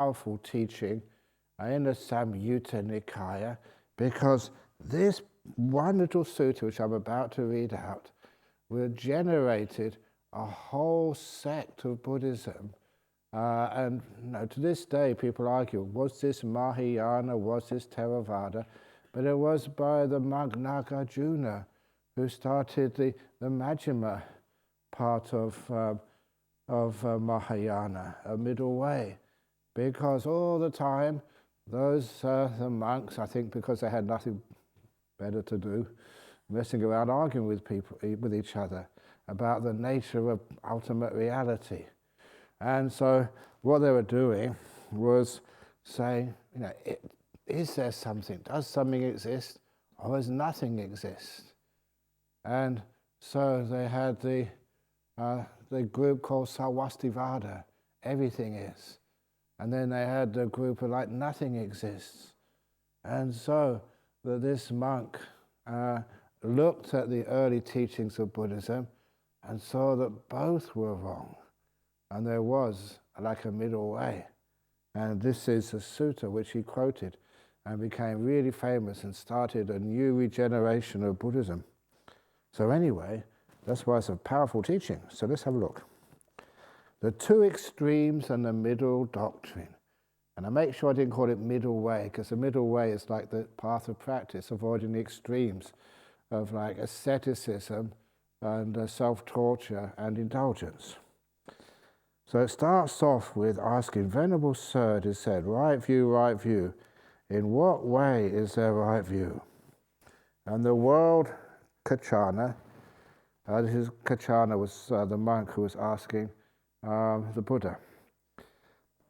powerful teaching in the Samyutta Nikaya, because this one little sutta, which I'm about to read out, generated a whole sect of Buddhism. And to this day, people argue, was this Mahayana, was this Theravada? But it was by the monk Nagarjuna who started the Majjhima part of Mahayana, a middle way. Because all the time, the monks, I think because they had nothing better to do, messing around arguing with each other about the nature of ultimate reality. And so what they were doing was saying, is there something? Does something exist, or does nothing exist? And so they had the group called Sarvastivada, everything is. And then they had the group of nothing exists. And so this monk looked at the early teachings of Buddhism and saw that both were wrong. And there was a middle way. And this is a sutta which he quoted and became really famous and started a new regeneration of Buddhism. So anyway, that's why it's a powerful teaching. So let's have a look. The two extremes and the middle doctrine. And I make sure I didn't call it middle way, because the middle way is like the path of practice, avoiding the extremes of asceticism and self-torture and indulgence. So it starts off with asking, Venerable Sir, it is said, right view, in what way is there right view? And the world Kachana, Kachana was the monk who was asking the Buddha.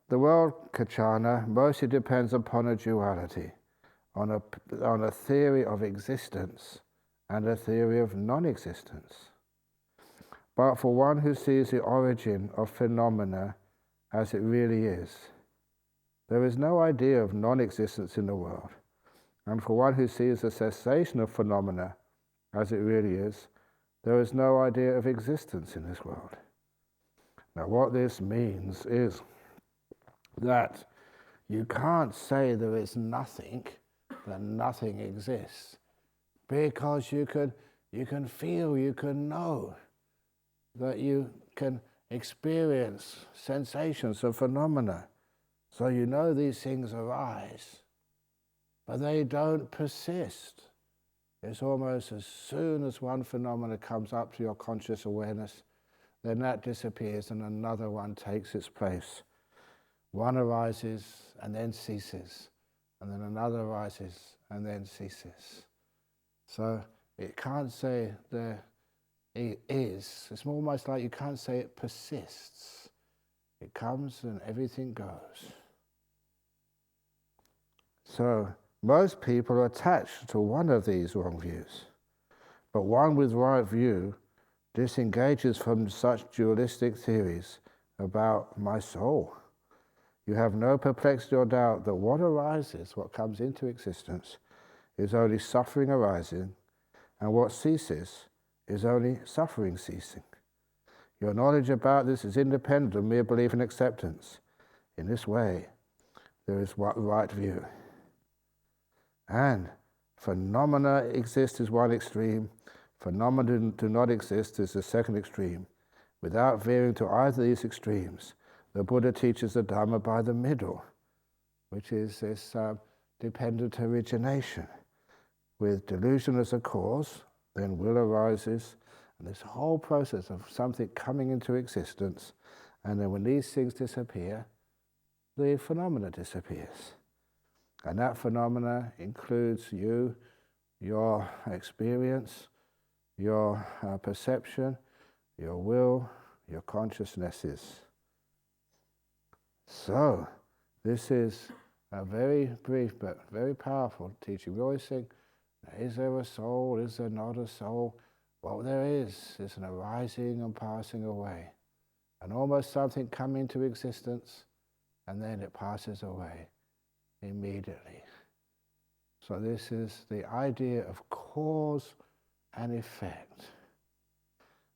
The world Kachana mostly depends upon a duality, on a theory of existence and a theory of non-existence. But for one who sees the origin of phenomena as it really is, there is no idea of non-existence in the world. And for one who sees the cessation of phenomena as it really is, there is no idea of existence in this world. Now what this means is that you can't say there is nothing, that nothing exists, because you can feel, you can know, that you can experience sensations of phenomena. So you know these things arise, but they don't persist. It's almost as soon as one phenomena comes up to your conscious awareness, then that disappears and another one takes its place. One arises and then ceases, and then another arises and then ceases. So it can't say there it is. It's almost like you can't say it persists. It comes and everything goes. So most people are attached to one of these wrong views, but one with right view disengages from such dualistic theories about my soul. You have no perplexity or doubt that what arises, what comes into existence, is only suffering arising, and what ceases is only suffering ceasing. Your knowledge about this is independent of mere belief and acceptance. In this way, there is right view. And phenomena exist is one extreme, phenomena do not exist is the second extreme. Without veering to either of these extremes, the Buddha teaches the Dhamma by the middle, which is this dependent origination. With delusion as a cause, then will arises, and this whole process of something coming into existence, and then when these things disappear, the phenomena disappears. And that phenomena includes you, your experience, your perception, your will, your consciousnesses. So, this is a very brief but very powerful teaching. We always think, is there a soul? Is there not a soul? Well, there is. There's an arising and passing away. And almost something come into existence, and then it passes away immediately. So this is the idea of cause and effect.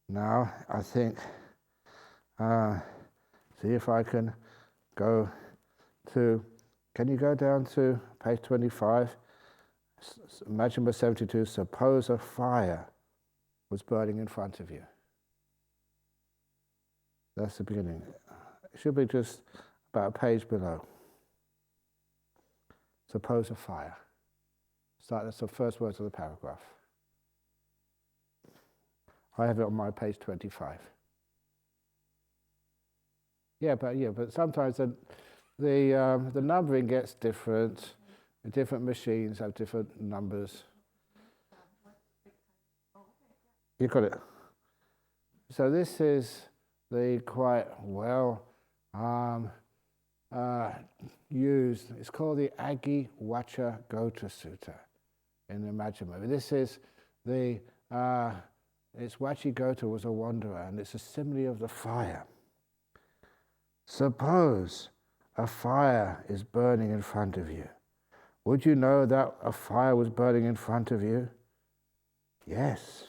Now, I think, see if I can go to, can you go down to page 25? Imagine number 72, suppose a fire was burning in front of you. That's the beginning. It should be just about a page below. Suppose a fire. That's the first words of the paragraph. I have it on my page 25. Yeah, but sometimes the numbering gets different. Different machines have different numbers. You got it. So this is the quite well used. It's called the Agi Wacha Gota Sutta in the Majjhima. This is the it's Wachigota was a wanderer, and it's a simile of the fire. Suppose a fire is burning in front of you. Would you know that a fire was burning in front of you? Yes.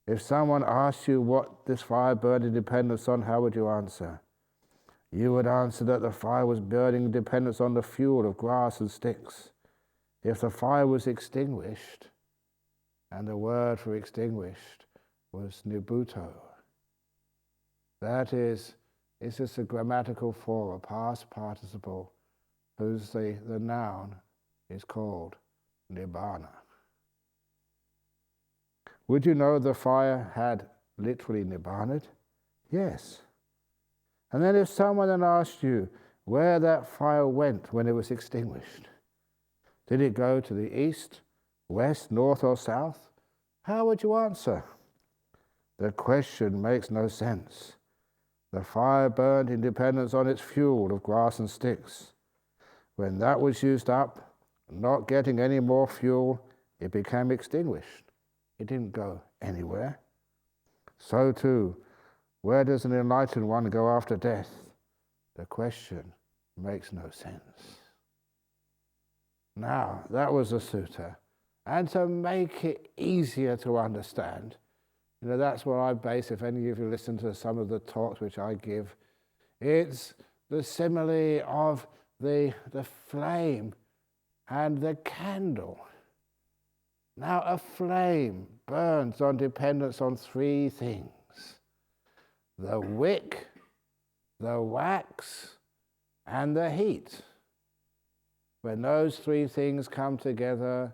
If someone asked you what this fire burned in dependence on, how would you answer? You would answer that the fire was burning in dependence on the fuel of grass and sticks. If the fire was extinguished, and the word for extinguished was nibbutto, that is, it's just a grammatical form, a past participle, whose the noun is called nibbana. Would you know the fire had literally nibbaned? Yes. And then if someone then asked you where that fire went when it was extinguished, did it go to the east, west, north, or south? How would you answer? The question makes no sense. The fire burned in dependence on its fuel of grass and sticks. When that was used up, not getting any more fuel, it became extinguished. It didn't go anywhere. So too, where does an enlightened one go after death? The question makes no sense. Now, that was a sutta. And to make it easier to understand, that's what I base, if any of you listen to some of the talks which I give, it's the simile of the flame and the candle. Now, a flame burns on dependence on three things: the wick, the wax, and the heat. When those three things come together,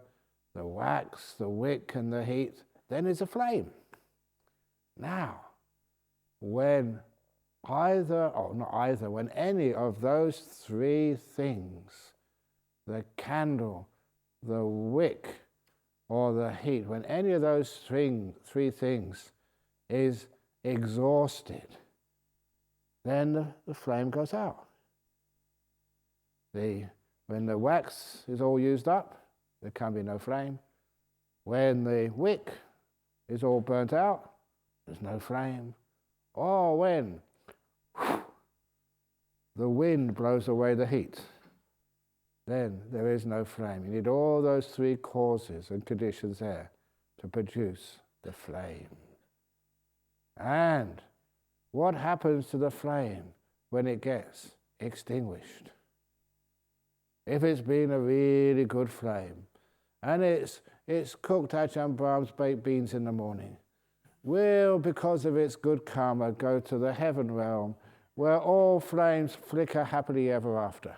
the wax, the wick, and the heat, then it's a flame. Now, when when any of those three things, the candle, the wick, or the heat, when any of those three things is exhausted, then the flame goes out. When the wax is all used up, there can be no flame. When the wick is all burnt out, there's no flame. Or when the wind blows away the heat, then there is no flame. You need all those three causes and conditions there to produce the flame. And what happens to the flame when it gets extinguished? If it's been a really good flame, and it's cooked Ajahn Brahm's baked beans in the morning, will, because of its good karma, go to the heaven realm, where all flames flicker happily ever after.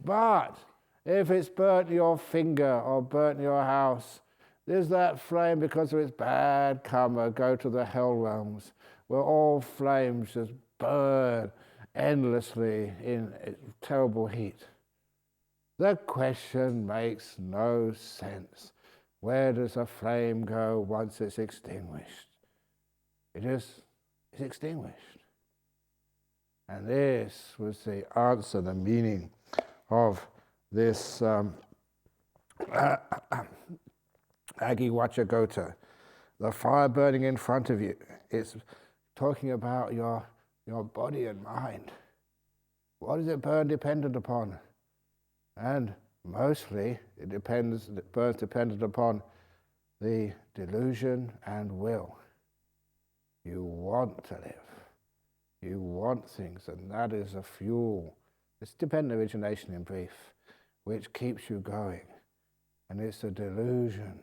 But if it's burnt your finger or burnt your house, does that flame, because of its bad karma, go to the hell realms, where all flames just burn endlessly in terrible heat? The question makes no sense. Where does a flame go once it's extinguished? It's extinguished. And this was the answer, the meaning of this Agiwachagota. The fire burning in front of you. It's talking about your body and mind. What does it burn dependent upon? And mostly it burns dependent upon the delusion and will. You want to live. You want things, and that is a fuel It's dependent origination in brief, which keeps you going. And it's a delusion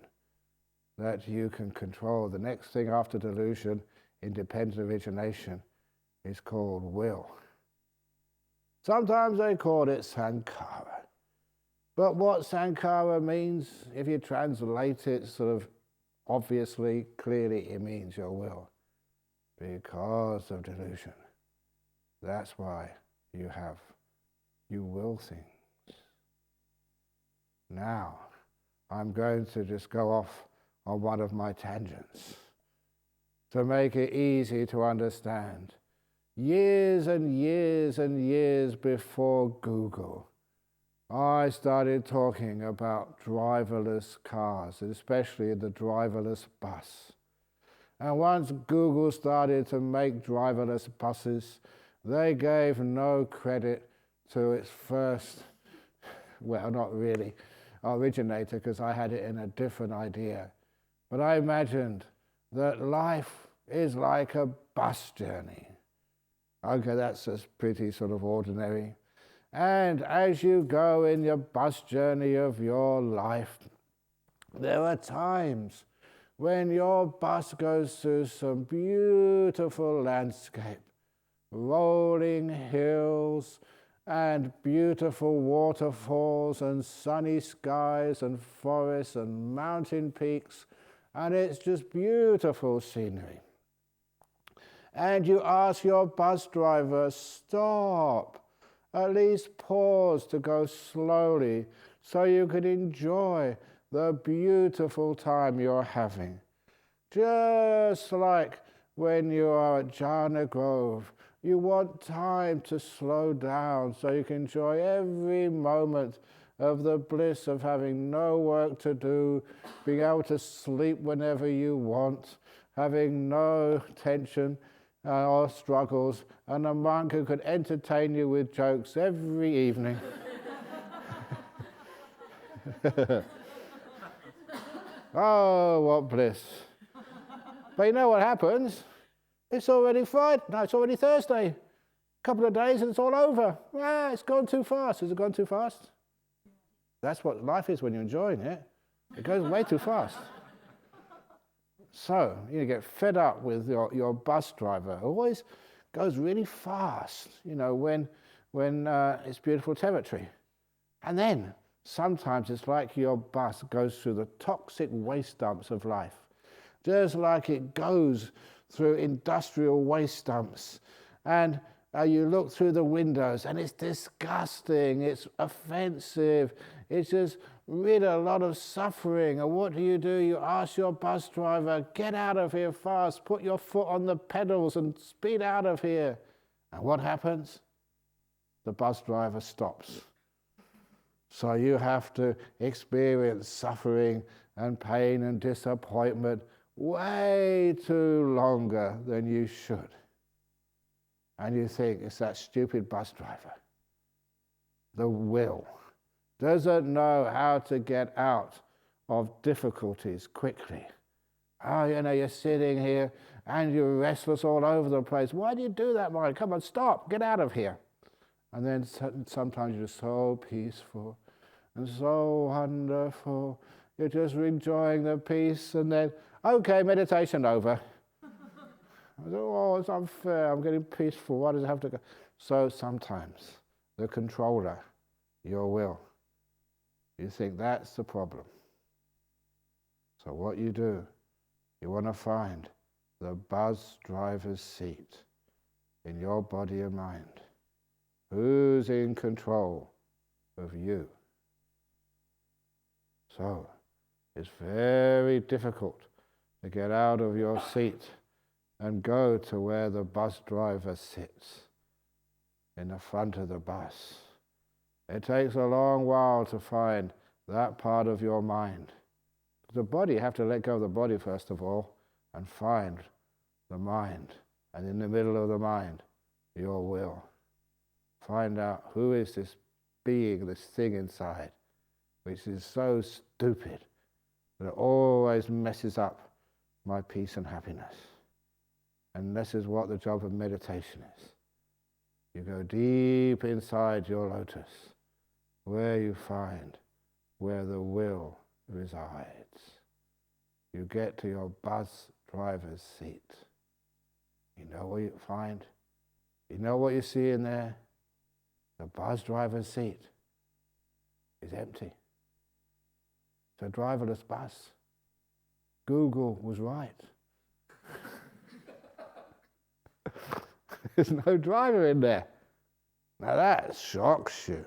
that you can control. The next thing after delusion, independent origination, is called will. Sometimes they call it sankhara. But what sankhara means, if you translate it sort of obviously, clearly, it means your will. Because of delusion. That's why you will things. Now, I'm going to just go off on one of my tangents to make it easy to understand. Years and years and years before Google, I started talking about driverless cars, especially the driverless bus. And once Google started to make driverless buses, they gave no credit to its first, well, not really, originator, because I had it in a different idea. But I imagined that life is like a bus journey. Okay, that's just pretty sort of ordinary. And as you go in your bus journey of your life, there are times when your bus goes through some beautiful landscape, rolling hills and beautiful waterfalls and sunny skies and forests and mountain peaks, and it's just beautiful scenery. And you ask your bus driver, stop, at least pause to go slowly so you can enjoy the beautiful time you're having. Just like when you are at Jhana Grove, you want time to slow down so you can enjoy every moment of the bliss of having no work to do, being able to sleep whenever you want, having no tension or struggles, and a monk who could entertain you with jokes every evening. Oh, what bliss. But you know what happens? It's already Friday. No, it's already Thursday. A couple of days and it's all over. Ah, it's gone too fast. Has it gone too fast? That's what life is when you're enjoying it. It goes way too fast. So you get fed up with your bus driver who always goes really fast, when it's beautiful territory. And then sometimes it's like your bus goes through the toxic waste dumps of life. Just like it goes through industrial waste dumps. And you look through the windows and it's disgusting, it's offensive, it's just really a lot of suffering. And what do? You ask your bus driver, get out of here fast, put your foot on the pedals and speed out of here. And what happens? The bus driver stops. So you have to experience suffering and pain and disappointment way too longer than you should. And you think it's that stupid bus driver. The will doesn't know how to get out of difficulties quickly. Oh, you're sitting here and you're restless all over the place. Why do you do that, mind? Come on, stop, get out of here. And then sometimes you're so peaceful and so wonderful. You're just enjoying the peace, and then, okay, meditation over. Oh, it's unfair, I'm getting peaceful, why does it have to go? So sometimes the controller, your will, you think that's the problem. So what you do, you want to find the bus driver's seat in your body and mind. Who's in control of you? So it's very difficult to get out of your seat and go to where the bus driver sits, in the front of the bus. It takes a long while to find that part of your mind. The body, you have to let go of the body first of all and find the mind. And in the middle of the mind, your will. Find out who is this being, this thing inside, which is so stupid that it always messes up my peace and happiness. And this is what the job of meditation is. You go deep inside your lotus, where you find where the will resides. You get to your bus driver's seat. You know what you find? You know what you see in there? The bus driver's seat is empty. It's a driverless bus. Google was right. There's no driver in there. Now that shocks you.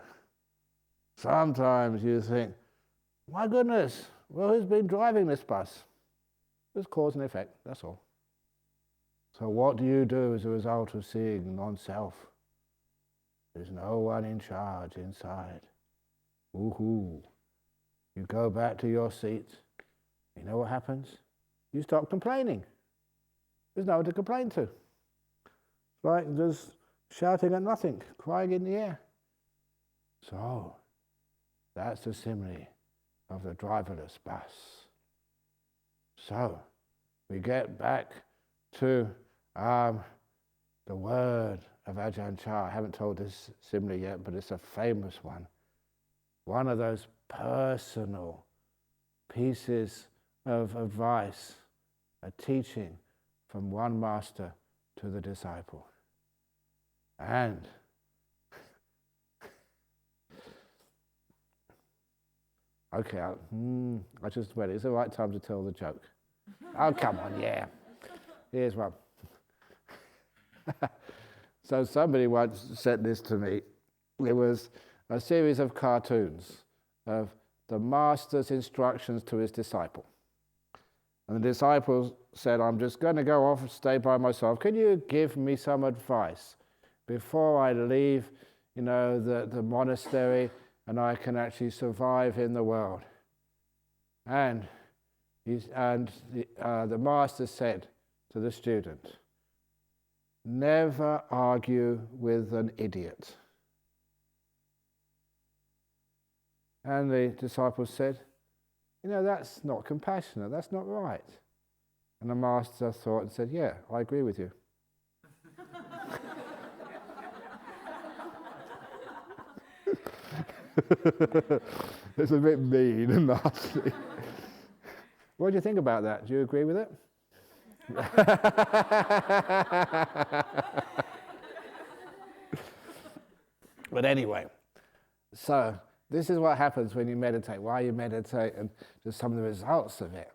Sometimes you think, my goodness, well, who's been driving this bus? There's cause and effect, that's all. So what do you do as a result of seeing non-self? There's no one in charge inside. Woohoo. You go back to your seat. You know what happens? You start complaining. There's no one to complain to. It's like just shouting at nothing, crying in the air. So, that's the simile of the driverless bus. So, we get back to the word of Ajahn Chah. I haven't told this simile yet, but it's a famous one. One of those personal pieces of advice, a teaching from one master to the disciple. And okay, I just wait. It's the right time to tell the joke. Oh, come on, yeah. Here's one. So somebody once said this to me. It was a series of cartoons of the master's instructions to his disciple. And the disciple said, I'm just going to go off and stay by myself. Can you give me some advice before I leave, the monastery and I can actually survive in the world? And the master said to the student, never argue with an idiot. And the disciple said, that's not compassionate, that's not right. And the master thought and said, yeah, I agree with you. It's a bit mean and nasty. What do you think about that? Do you agree with it? But anyway, so this is what happens when you meditate, why you meditate, and just some of the results of it.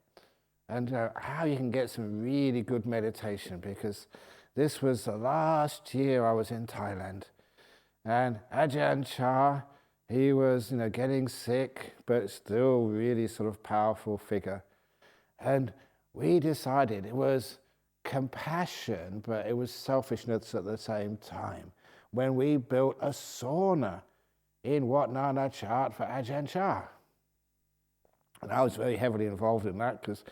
And how you can get some really good meditation, because this was the last year I was in Thailand. And Ajahn Chah, he was getting sick, but still really sort of powerful figure. And we decided it was compassion, but it was selfishness at the same time, when we built a sauna in Wat Nana Chat for Ajahn Chah. And I was very heavily involved in that because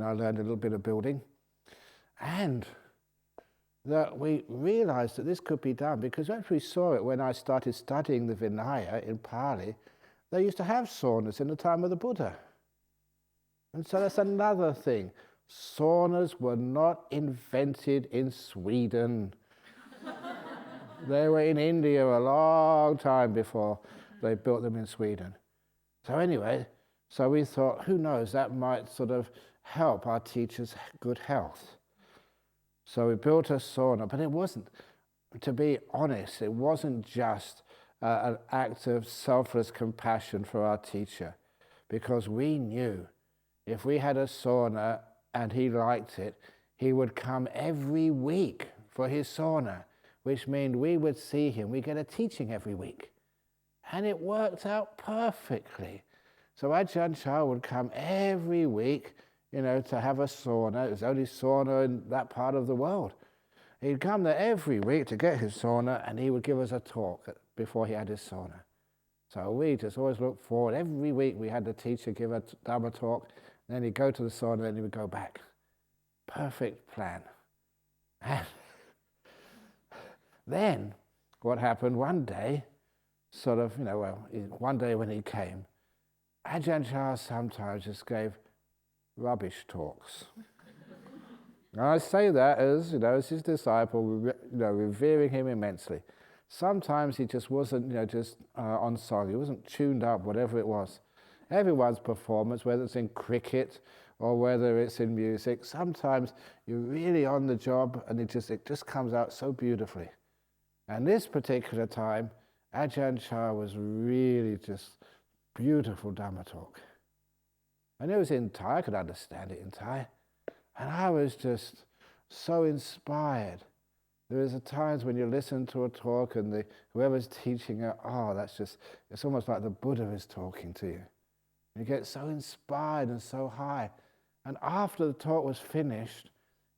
I learned a little bit of building. And that we realized that this could be done because actually we saw it when I started studying the Vinaya in Pali. They used to have saunas in the time of the Buddha. And so that's another thing. Saunas were not invented in Sweden. They were in India a long time before they built them in Sweden. So anyway, so we thought, who knows, that might sort of help our teachers' good health. So we built a sauna, but it wasn't, to be honest, it wasn't just an act of selfless compassion for our teacher, because we knew if we had a sauna and he liked it, he would come every week for his sauna, which meant we would see him. We get a teaching every week. And it worked out perfectly. So Ajahn Chah would come every week, to have a sauna. It was the only sauna in that part of the world. He'd come there every week to get his sauna, and he would give us a talk before he had his sauna. So we just always looked forward. Every week we had the teacher give a Dhamma talk, then he'd go to the sauna, then he would go back. Perfect plan. And then what happened one day, one day when he came, Ajahn Chah sometimes just gave rubbish talks. And I say that as his disciple, revering him immensely. Sometimes he just wasn't, just on song. He wasn't tuned up, whatever it was. Everyone's performance, whether it's in cricket or whether it's in music, sometimes you're really on the job and it just comes out so beautifully. And this particular time, Ajahn Chah was really just beautiful Dhamma talk. And it was in Thai, I could understand it in Thai. And I was just so inspired. There is times when you listen to a talk and whoever's teaching it, it's almost like the Buddha is talking to you. You get so inspired and so high. And after the talk was finished,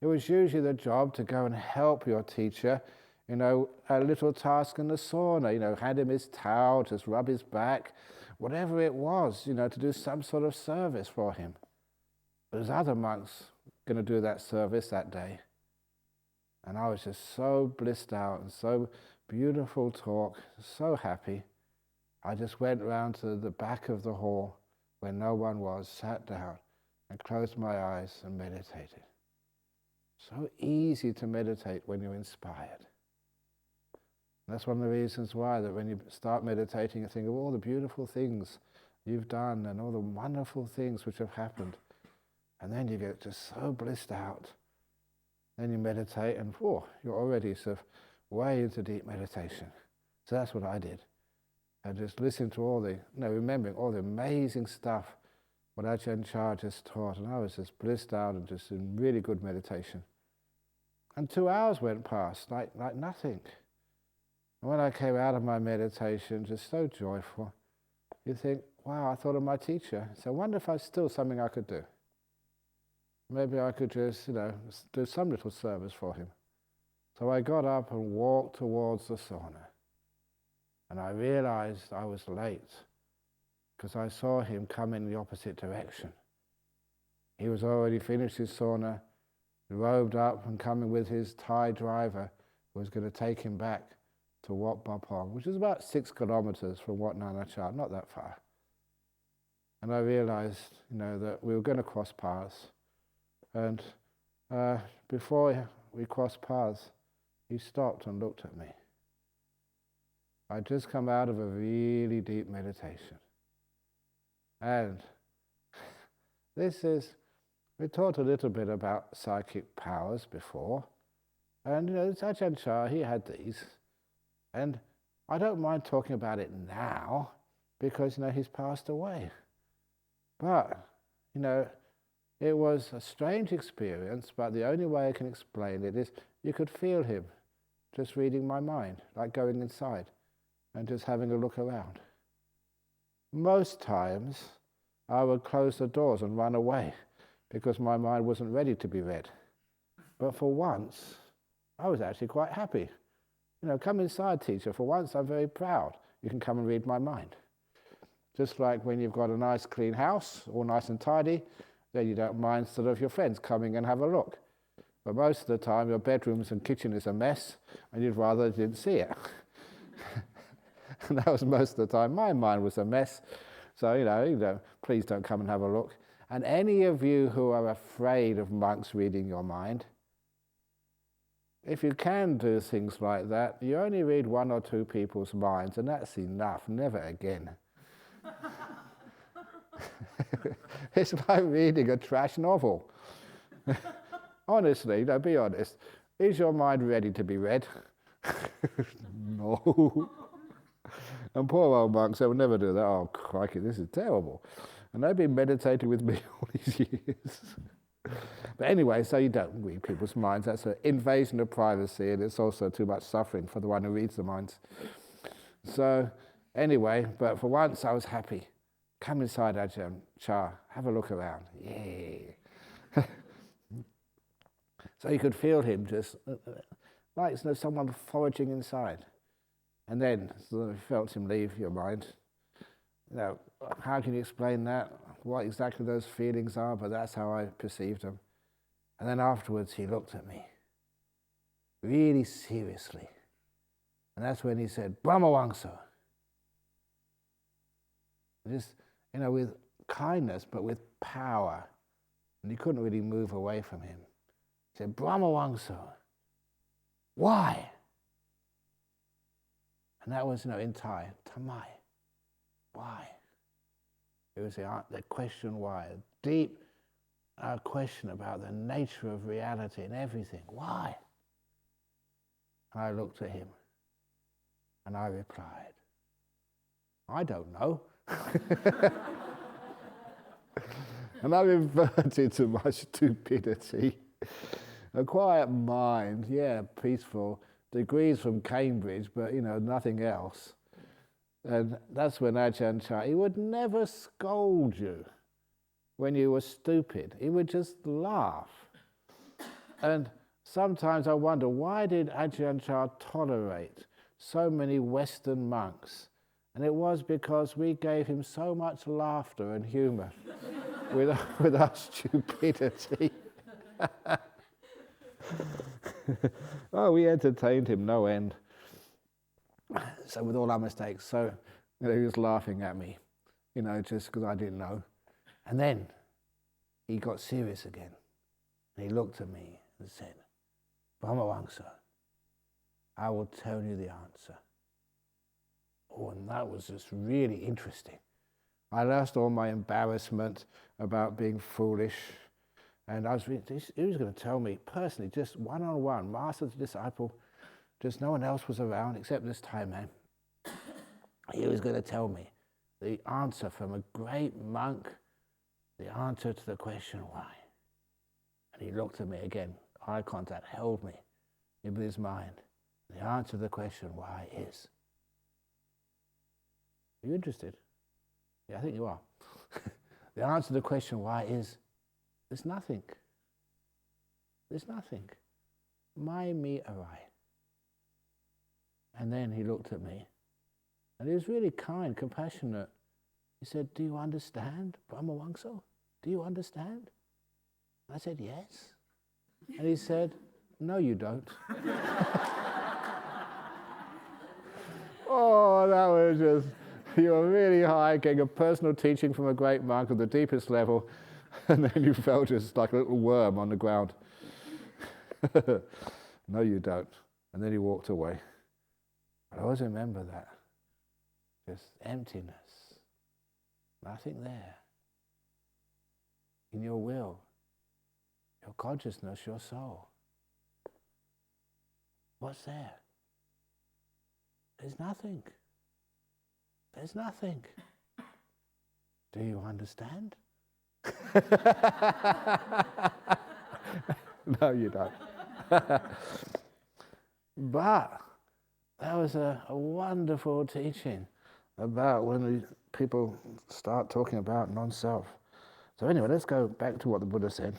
it was usually the job to go and help your teacher, a little task in the sauna, hand him his towel, just rub his back, whatever it was, to do some sort of service for him. But there's other monks going to do that service that day. And I was just so blissed out and so beautiful talk, so happy. I just went round to the back of the hall where no one was, sat down and closed my eyes and meditated. So easy to meditate when you're inspired. And that's one of the reasons why that when you start meditating, you think of all the beautiful things you've done and all the wonderful things which have happened. And then you get just so blissed out. Then you meditate and you're already sort of way into deep meditation. So that's what I did. I just listened to remembering all the amazing stuff what Ajahn Chah just taught, and I was just blissed out and just in really good meditation. And 2 hours went past like nothing. And when I came out of my meditation, just so joyful, you think, wow, I thought of my teacher. So I wonder if there's still something I could do. Maybe I could just, do some little service for him. So I got up and walked towards the sauna. And I realized I was late because I saw him come in the opposite direction. He was already finished his sauna, robed up and coming with his Thai driver who was going to take him back to Wat Pah Pong, which is about 6 kilometers from Wat Nana Chah, not that far. And I realized, that we were going to cross paths. And before we crossed paths, he stopped and looked at me. I'd just come out of a really deep meditation. And we talked a little bit about psychic powers before. And, Ajahn Chah, he had these. And I don't mind talking about it now because, he's passed away. But, it was a strange experience, but the only way I can explain it is you could feel him just reading my mind, like going inside and just having a look around. Most times, I would close the doors and run away because my mind wasn't ready to be read. But for once, I was actually quite happy. Come inside, teacher. For once, I'm very proud. You can come and read my mind. Just like when you've got a nice clean house, all nice and tidy, then you don't mind sort of your friends coming and have a look. But most of the time, your bedrooms and kitchen is a mess, and you'd rather didn't see it. And that was most of the time. My mind was a mess. So, please don't come and have a look. And any of you who are afraid of monks reading your mind, if you can do things like that, you only read 1 or 2 people's minds, and that's enough. Never again. It's like reading a trash novel. Honestly, be honest. Is your mind ready to be read? No. And poor old monks, they would never do that. Oh, crikey, this is terrible. And they've been meditating with me all these years. But anyway, so you don't read people's minds. That's an invasion of privacy, and it's also too much suffering for the one who reads the minds. So anyway, but for once I was happy. Come inside Ajahn Chah, have a look around. Yeah. So you could feel him just like someone foraging inside. And then you felt him leave your mind. How can you explain that? What exactly those feelings are, but that's how I perceived them. And then afterwards he looked at me, really seriously. And that's when he said, Brahmavamsa. Just, with kindness, but with power. And you couldn't really move away from him. He said, Brahmavamsa. Why? And that was, in Thai, tamai. Why? It was the question why, a deep question about the nature of reality and everything. Why? And I looked at him and I replied, I don't know. And I reverted to my stupidity. A quiet mind, yeah, peaceful, degrees from Cambridge, but nothing else. And that's when Ajahn Chah, he would never scold you when you were stupid. He would just laugh. And sometimes I wonder, why did Ajahn Chah tolerate so many Western monks? And it was because we gave him so much laughter and humor with our stupidity. Oh, we entertained him no end. So with all our mistakes, so he was laughing at me, just because I didn't know. And then he got serious again. And he looked at me and said, Brahmavamsa, I will tell you the answer. Oh, and that was just really interesting. I lost all my embarrassment about being foolish. And he was going to tell me personally, just one-on-one, master to disciple, just no one else was around except this Thai man. He was going to tell me the answer from a great monk, the answer to the question why. And he looked at me again, eye contact, held me in his mind. The answer to the question why is. Are you interested? Yeah, I think you are. The answer to the question why is, there's nothing. There's nothing. My, me, arai. And then he looked at me, and he was really kind, compassionate. He said, do you understand, Brahmavamsa? Do you understand? I said, yes. And he said, no, you don't. Oh, that was just, you were really high, getting a personal teaching from a great monk at the deepest level, and then you felt just like a little worm on the ground. No, you don't. And then he walked away. I always remember that. Just emptiness. Nothing there. In your will, your consciousness, your soul. What's there? There's nothing. There's nothing. Do you understand? No, you don't. But that was a wonderful teaching about when people start talking about non-self. So anyway, let's go back to what the Buddha said.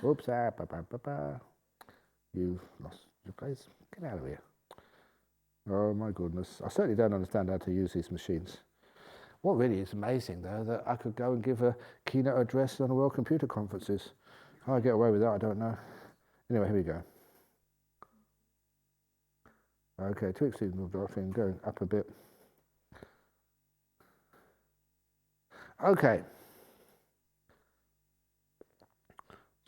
Oops, you've lost your place. Get out of here. Oh my goodness. I certainly don't understand how to use these machines. What really is amazing, though, that I could go and give a keynote address on the World Computer Conferences. How I get away with that, I don't know. Anyway, here we go. Okay, to exceed the thing, going up a bit. Okay.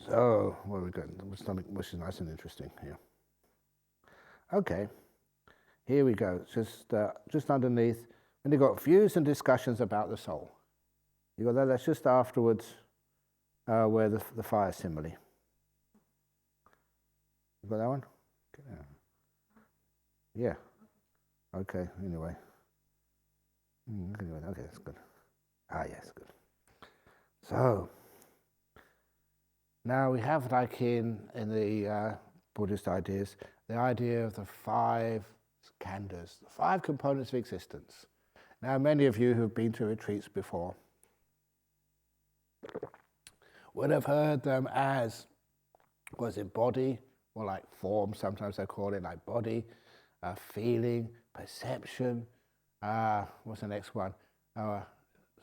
So, what are we got? Something which is nice and interesting here. Okay, here we go. Just underneath, and you've got views and discussions about the soul. You got that? That's just afterwards, where the fire simile. You got that one? Yeah. Okay. Anyway. Okay, that's good. Yes, good. So now we have, like in the Buddhist ideas, the idea of the 5 khandhas, the 5 components of existence. Now, many of you who have been to retreats before would have heard them as, was it body, or like form, sometimes they call it, like body, feeling, perception, what's the next one?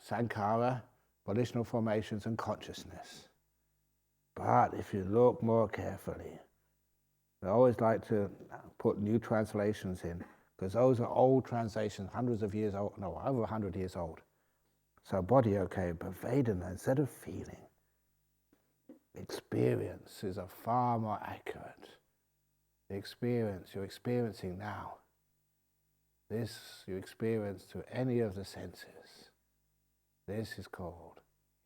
Sankhara, volitional formations, and consciousness. But if you look more carefully, I always like to put new translations in, because those are old translations, hundreds of years old, no, over 100 years old. So body, okay, but Vedana, instead of feeling, experience is a far more accurate. the experience you're experiencing now, this you experience through any of the senses, this is called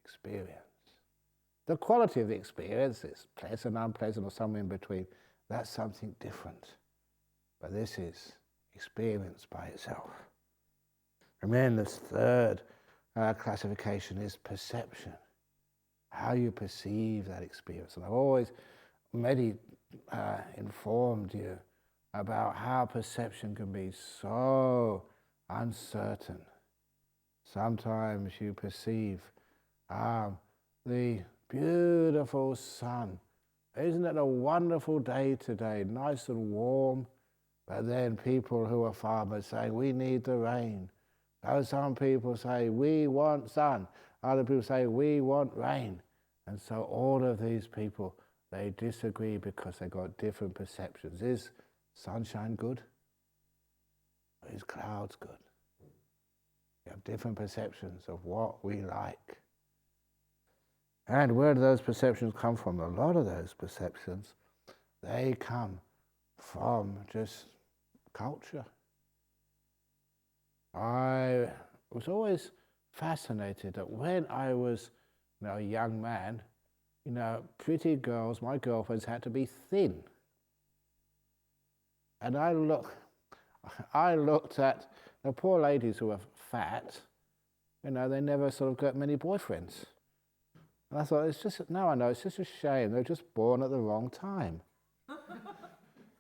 experience. The quality of the experience is pleasant, unpleasant, or somewhere in between. That's something different. But this is experience by itself. And then this third classification is perception. How you perceive that experience. And I've always informed you about how perception can be so uncertain. Sometimes you perceive the beautiful sun. Isn't it a wonderful day today, nice and warm? But then people who are farmers say, we need the rain. So some people say, we want sun. Other people say, we want rain. And so all of these people, they disagree because they've got different perceptions. Is sunshine good? Or is clouds good? We have different perceptions of what we like. And where do those perceptions come from? A lot of those perceptions, they come from just culture. I was always fascinated that when I was a young man, pretty girls, my girlfriends, had to be thin. And I looked at the poor ladies who were fat, they never sort of got many boyfriends. And I thought, now I know, it's just a shame. They're just born at the wrong time.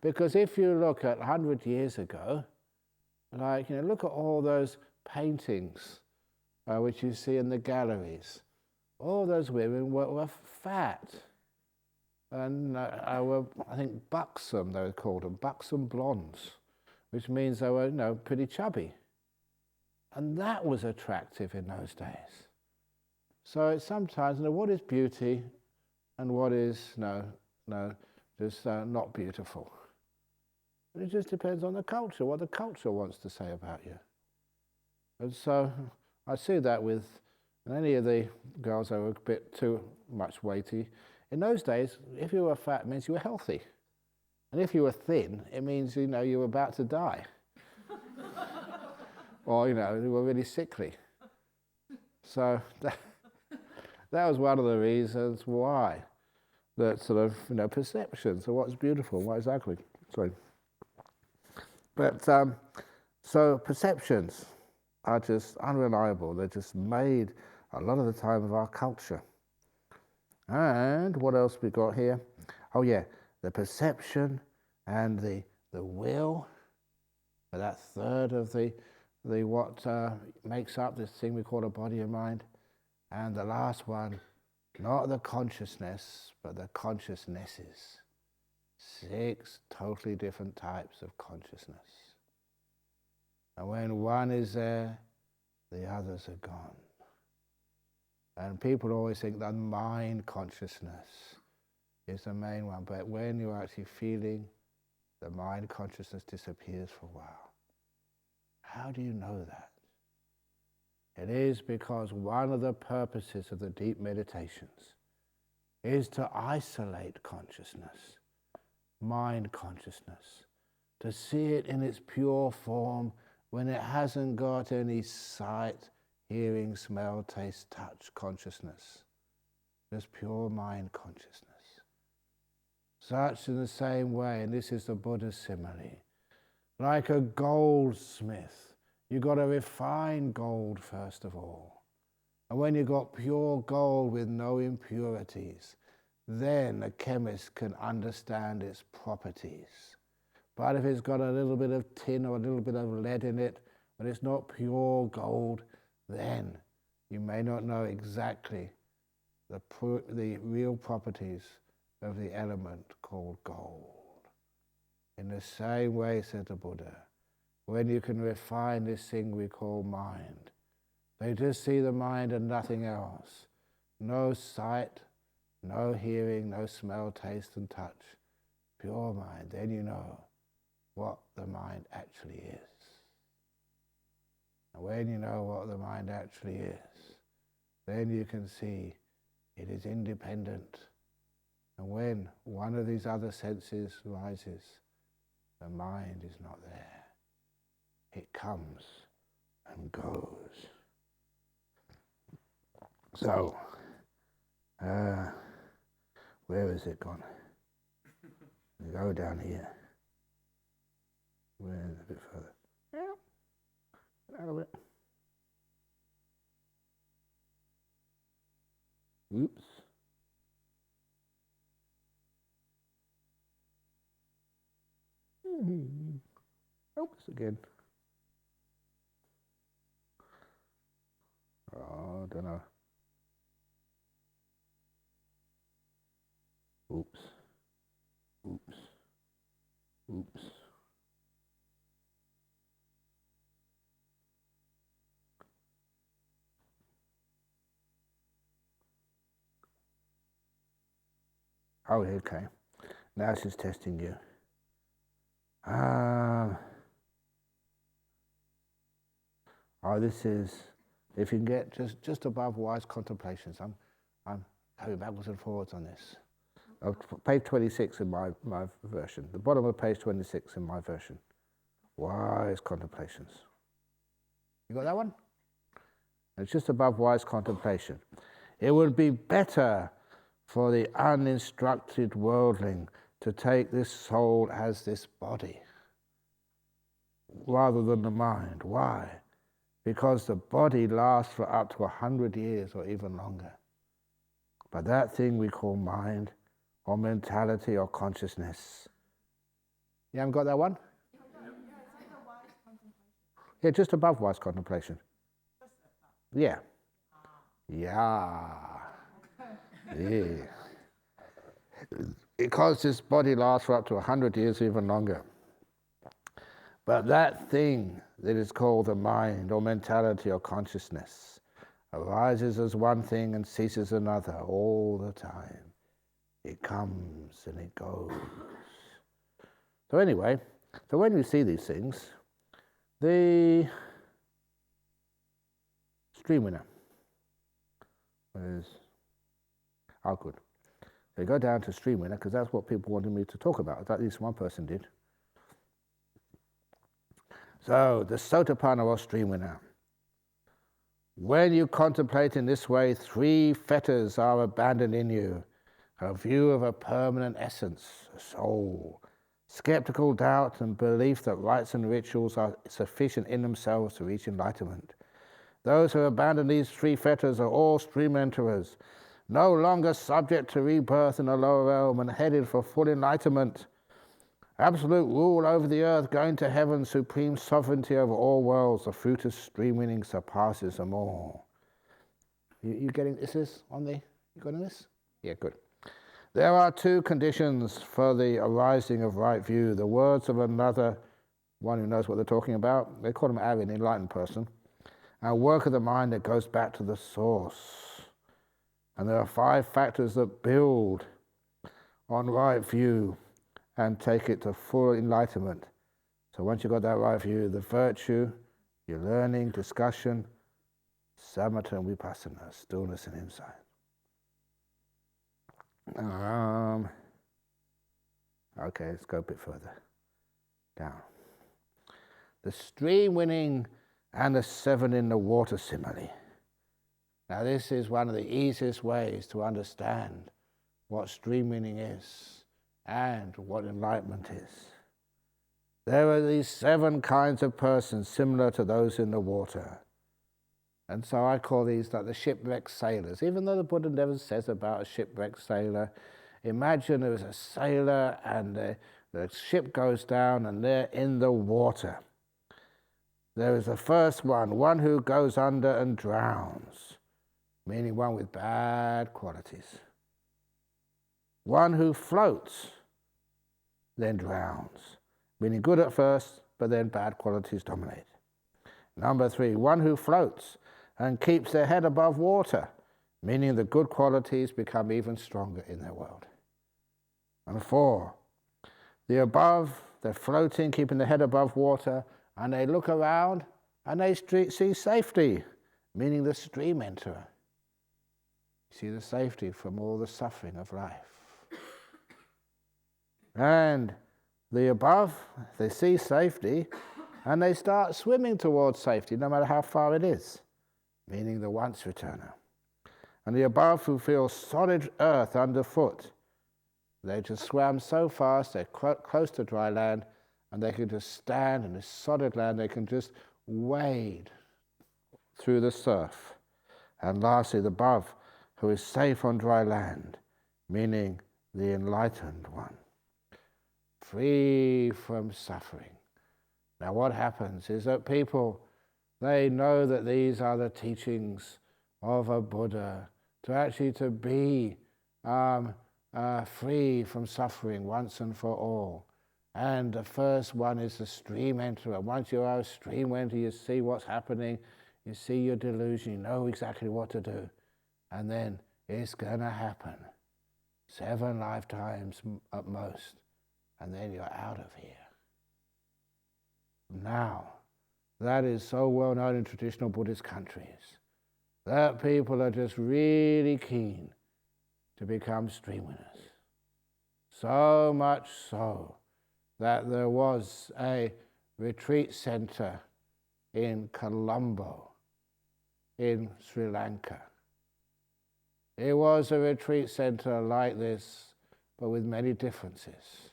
Because if you look at 100 years ago, look at all those paintings which you see in the galleries. All those women were fat. And were, I think, buxom, they were called them, buxom blondes, which means they were, pretty chubby. And that was attractive in those days. So it's sometimes, what is beauty and what is, just not beautiful. It just depends on the culture, what the culture wants to say about you. And so I see that with any of the girls that were a bit too much weighty. In those days, if you were fat, it means you were healthy. And if you were thin, it means, you were about to die. Or, you were really sickly. So that was one of the reasons why that sort of, perceptions of what's beautiful and what is ugly. Sorry. But so perceptions are just unreliable. They're just made a lot of the time of our culture. And what else we got here? Oh yeah, the perception and the will. That third of the what makes up this thing we call a body and mind. And the last one, not the consciousness, but the consciousnesses. 6 totally different types of consciousness. And when one is there, the others are gone. And people always think that mind consciousness is the main one, but when you're actually feeling, the mind consciousness disappears for a while. How do you know that? It is because one of the purposes of the deep meditations is to isolate consciousness, mind consciousness, to see it in its pure form when it hasn't got any sight, hearing, smell, taste, touch consciousness. Just pure mind consciousness. Such in the same way, and this is the Buddha's simile, like a goldsmith, you've got to refine gold first of all. And when you've got pure gold with no impurities, then a chemist can understand its properties. But if it's got a little bit of tin or a little bit of lead in it, but it's not pure gold, then you may not know exactly the real properties of the element called gold. In the same way, said the Buddha, when you can refine this thing we call mind, they just see the mind and nothing else. No sight, no hearing, no smell, taste and touch. Pure mind, then you know what the mind actually is. And when you know what the mind actually is, then you can see it is independent. And when one of these other senses rises, The mind is not there. It comes and goes. So, where is it gone? We go down here. Where is it a bit further? Yeah, out of it. Oops. Oops again. Oh, I don't know. Oops. Oops. Oops. Oh, okay. Now she's testing you. This is, if you can get just above wise contemplations. I'm going backwards and forwards on this. Page 26 in my version. The bottom of page 26 in my version. Wise contemplations. You got that one? It's just above wise contemplation. It would be better for the uninstructed worldling to take this soul as this body rather than the mind. Why? Because the body lasts for up to 100 years or even longer. But that thing we call mind or mentality or consciousness. You haven't got that one? Yeah, just above wise contemplation. Yeah. Yeah. Yeah. Because this body lasts for up to 100 years or even longer. But that thing that is called the mind or mentality or consciousness arises as one thing and ceases another all the time. It comes and it goes. So anyway, so when you see these things, the stream winner is, oh good. So you go down to stream winner because that's what people wanted me to talk about. At least one person did. So the Sotapanna or stream winner. When you contemplate in this way, 3 fetters are abandoned in you. A view of a permanent essence, a soul, skeptical doubt and belief that rites and rituals are sufficient in themselves to reach enlightenment. Those who abandon these 3 fetters are all stream enterers, no longer subject to rebirth in the lower realm and headed for full enlightenment. Absolute rule over the earth, going to heaven, supreme sovereignty over all worlds, the fruit of stream winning surpasses them all. You getting this on the, you got this? Yeah, good. There are 2 conditions for the arising of right view. The words of another, one who knows what they're talking about, they call him an enlightened person, and work of the mind that goes back to the source. And there are 5 factors that build on right view and take it to full enlightenment. So once you've got that right view, the virtue, your learning, discussion, samatha and vipassana, stillness and insight. Okay, let's go a bit further down. The stream winning and the 7 in the water simile. Now this is one of the easiest ways to understand what stream winning is and what enlightenment is. There are these 7 kinds of persons similar to those in the water. And so I call these like the shipwrecked sailors. Even though the Buddha never says about a shipwrecked sailor, imagine there was a sailor and the ship goes down and they're in the water. There is the first one who goes under and drowns, meaning one with bad qualities. One who floats, then drowns, meaning good at first, but then bad qualities dominate. Number 3, one who floats and keeps their head above water, meaning the good qualities become even stronger in their world. And 4, the above, they're floating, keeping their head above water, and they look around and they see safety, meaning the stream enterer. See the safety from all the suffering of life. And the above, they see safety, and they start swimming towards safety, no matter how far it is, meaning the once returner. And the above, who feel solid earth underfoot, they just swam so fast, they're close to dry land, and they can just stand in this solid land, they can just wade through the surf. And lastly, the above, who is safe on dry land, meaning the enlightened one, free from suffering. Now what happens is that people, they know that these are the teachings of a Buddha, to be free from suffering once and for all. And the first one is the stream enterer. Once you are a stream enterer, you see what's happening, you see your delusion, you know exactly what to do. And then it's going to happen. 7 lifetimes at most. And then you're out of here. Now, that is so well known in traditional Buddhist countries, that people are just really keen to become stream winners. So much so that there was a retreat center in Colombo, in Sri Lanka. It was a retreat center like this, but with many differences.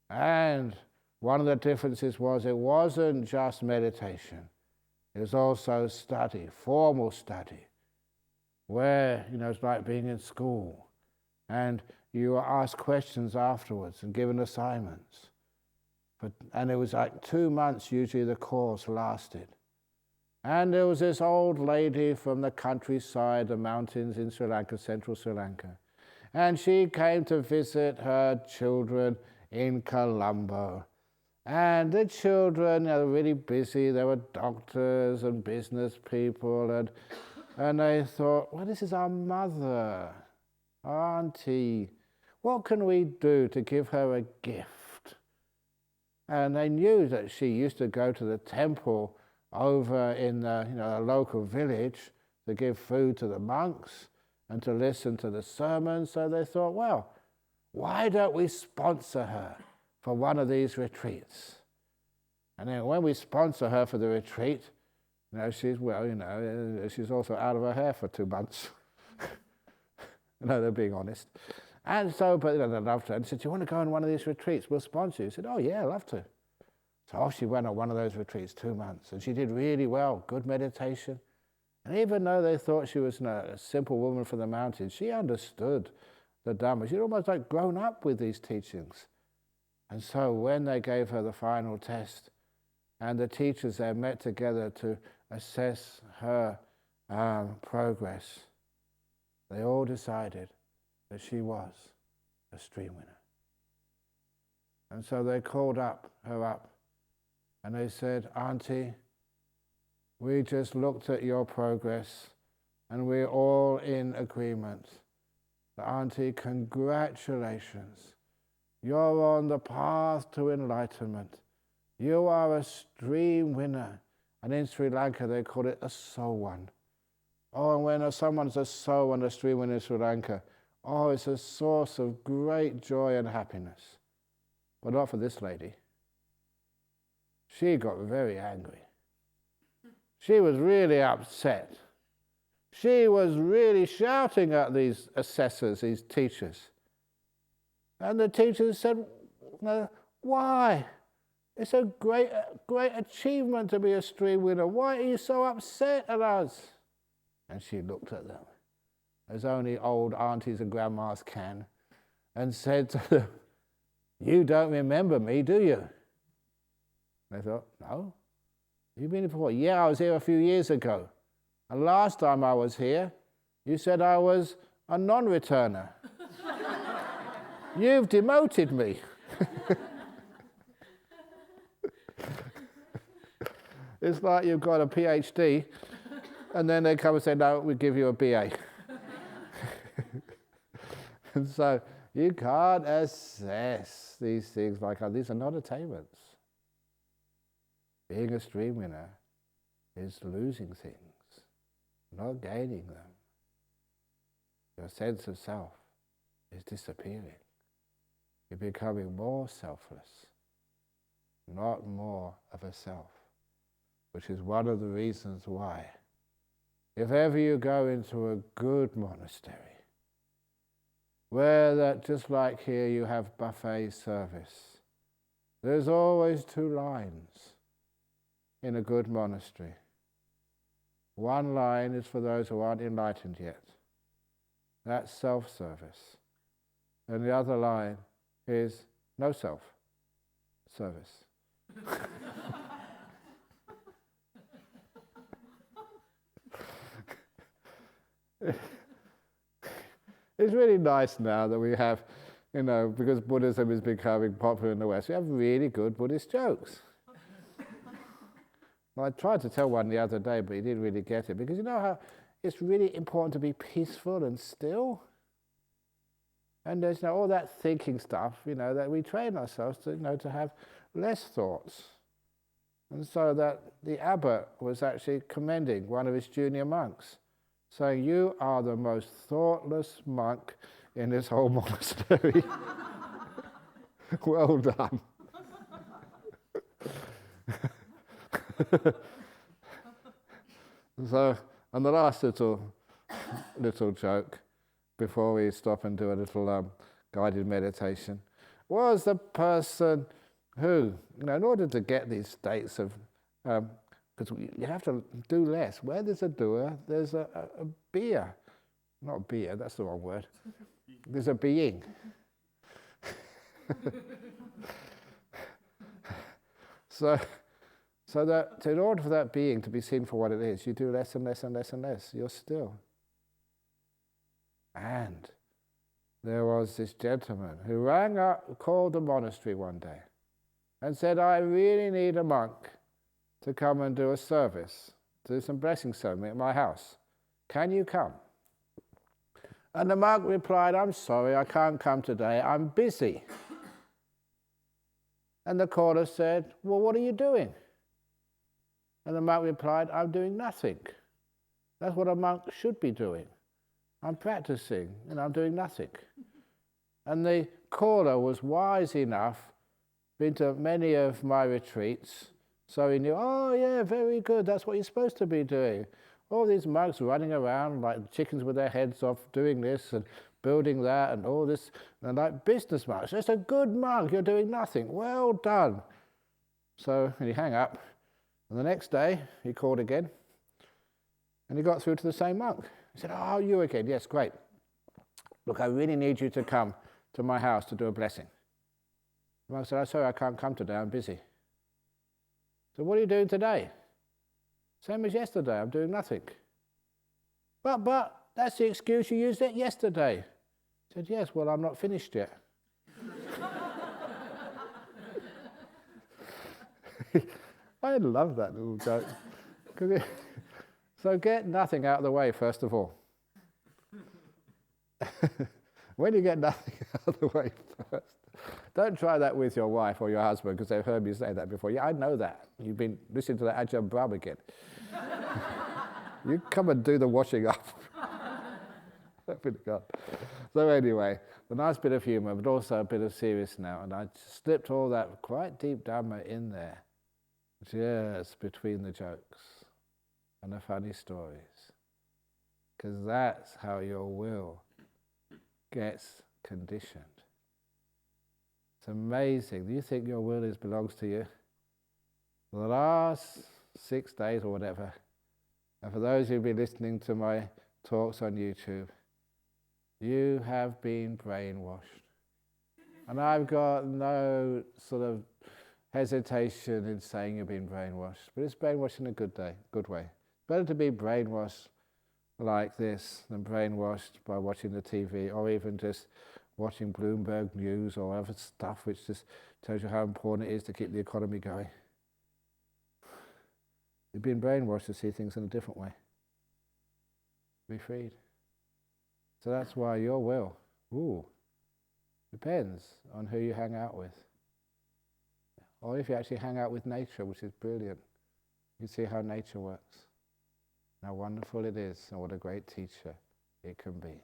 And one of the differences was it wasn't just meditation. It was also study, formal study, where, it's like being in school. And you were asked questions afterwards and given assignments. And it was like 2 months usually the course lasted. And there was this old lady from the countryside, the mountains in Sri Lanka, central Sri Lanka. And she came to visit her children in Colombo. And the children, they were really busy. They were doctors and business people. And they thought, well, this is our mother, our auntie. What can we do to give her a gift? And they knew that she used to go to the temple over in a local village to give food to the monks and to listen to the sermons. So they thought, well, why don't we sponsor her for one of these retreats? And then when we sponsor her for the retreat, she's also out of her hair for 2 months. They're being honest. And so, but they loved her and said, do you want to go on one of these retreats? We'll sponsor you. She said, oh yeah, I'd love to. So off she went on one of those retreats, 2 months. And she did really well, good meditation. And even though they thought she was a simple woman from the mountains, she understood the Dhamma. She'd almost like grown up with these teachings. And so when they gave her the final test, and the teachers there met together to assess her progress, they all decided that she was a stream winner. And so they called her up, and they said, Auntie, we just looked at your progress, and we're all in agreement. Auntie, congratulations. You're on the path to enlightenment. You are a stream winner. And in Sri Lanka, they call it a soul one. Oh, and when someone's a soul one, a stream winner in Sri Lanka, oh, it's a source of great joy and happiness. But not for this lady. She got very angry. She was really upset. She was really shouting at these assessors, these teachers. And the teachers said, why? It's a great achievement to be a stream winner. Why are you so upset at us? And she looked at them, as only old aunties and grandmas can, and said to them, you don't remember me, do you? And they thought, no. You've been here before? Yeah, I was here a few years ago. And last time I was here, you said I was a non-returner. You've demoted me. It's like you've got a PhD, and then they come and say, no, we give you a BA. And so you can't assess these things like, these are not attainments. Being a stream winner is losing things, not gaining them. Your sense of self is disappearing. You're becoming more selfless, not more of a self, which is one of the reasons why, if ever you go into a good monastery, where that, just like here you have buffet service, there's always two lines in a good monastery. One line is for those who aren't enlightened yet. That's self-service. And the other line is no self-service. It's really nice now that we have, because Buddhism is becoming popular in the West, we have really good Buddhist jokes. Well, I tried to tell one the other day, but he didn't really get it, because you know how it's really important to be peaceful and still? And there's all that thinking stuff, that we train ourselves to have less thoughts. And so that the abbot was actually commending one of his junior monks, saying, "You are the most thoughtless monk in this whole monastery." Well done. So, and the last little joke before we stop and do a little guided meditation was the person who, in order to get these states of, because you have to do less. Where there's a doer, there's a beer. Not beer, that's the wrong word. There's a being. So that in order for that being to be seen for what it is, you do less and less and less and less. You're still. And there was this gentleman who rang up, called the monastery one day and said, "I really need a monk to come and do a service, do some blessing ceremony at my house. Can you come?" And the monk replied, "I'm sorry, I can't come today, I'm busy." And the caller said, "Well, what are you doing?" And the monk replied, "I'm doing nothing. That's what a monk should be doing. I'm practicing and I'm doing nothing." And the caller was wise enough, been to many of my retreats, so he knew, oh yeah, very good, that's what you're supposed to be doing. All these monks running around like chickens with their heads off, doing this and building that and all this, and like business monks. That's a good monk, you're doing nothing. Well done. So, and he hung up, and the next day he called again, and he got through to the same monk. He said, "Oh, you again? Yes, great. Look, I really need you to come to my house to do a blessing." The monk said, "I'm sorry, I can't come today, I'm busy." So what are you doing today? Same as yesterday, I'm doing nothing. But that's the excuse you used it yesterday. He said, "Yes, well, I'm not finished yet." I love that little joke. So get nothing out of the way, first of all. When you get nothing out of the way first, don't try that with your wife or your husband, because they've heard me say that before. Yeah, I know that. You've been listening to that Ajahn Brahm again. You come and do the washing up. So anyway, a nice bit of humour, but also a bit of serious now. And I slipped all that quite deep Dhamma in there, just between the jokes and the funny stories. Because that's how your will gets conditioned. It's amazing. Do you think your will belongs to you? For the last 6 days or whatever, and for those who've been listening to my talks on YouTube, you have been brainwashed. And I've got no sort of hesitation in saying you've been brainwashed, but it's brainwashed in a good way. Better to be brainwashed like this than brainwashed by watching the TV or even just watching Bloomberg News or other stuff which just tells you how important it is to keep the economy going. You've been brainwashed to see things in a different way. Be freed. So that's why your will, depends on who you hang out with. Or if you actually hang out with nature, which is brilliant, you see how nature works. How wonderful it is, and what a great teacher it can be.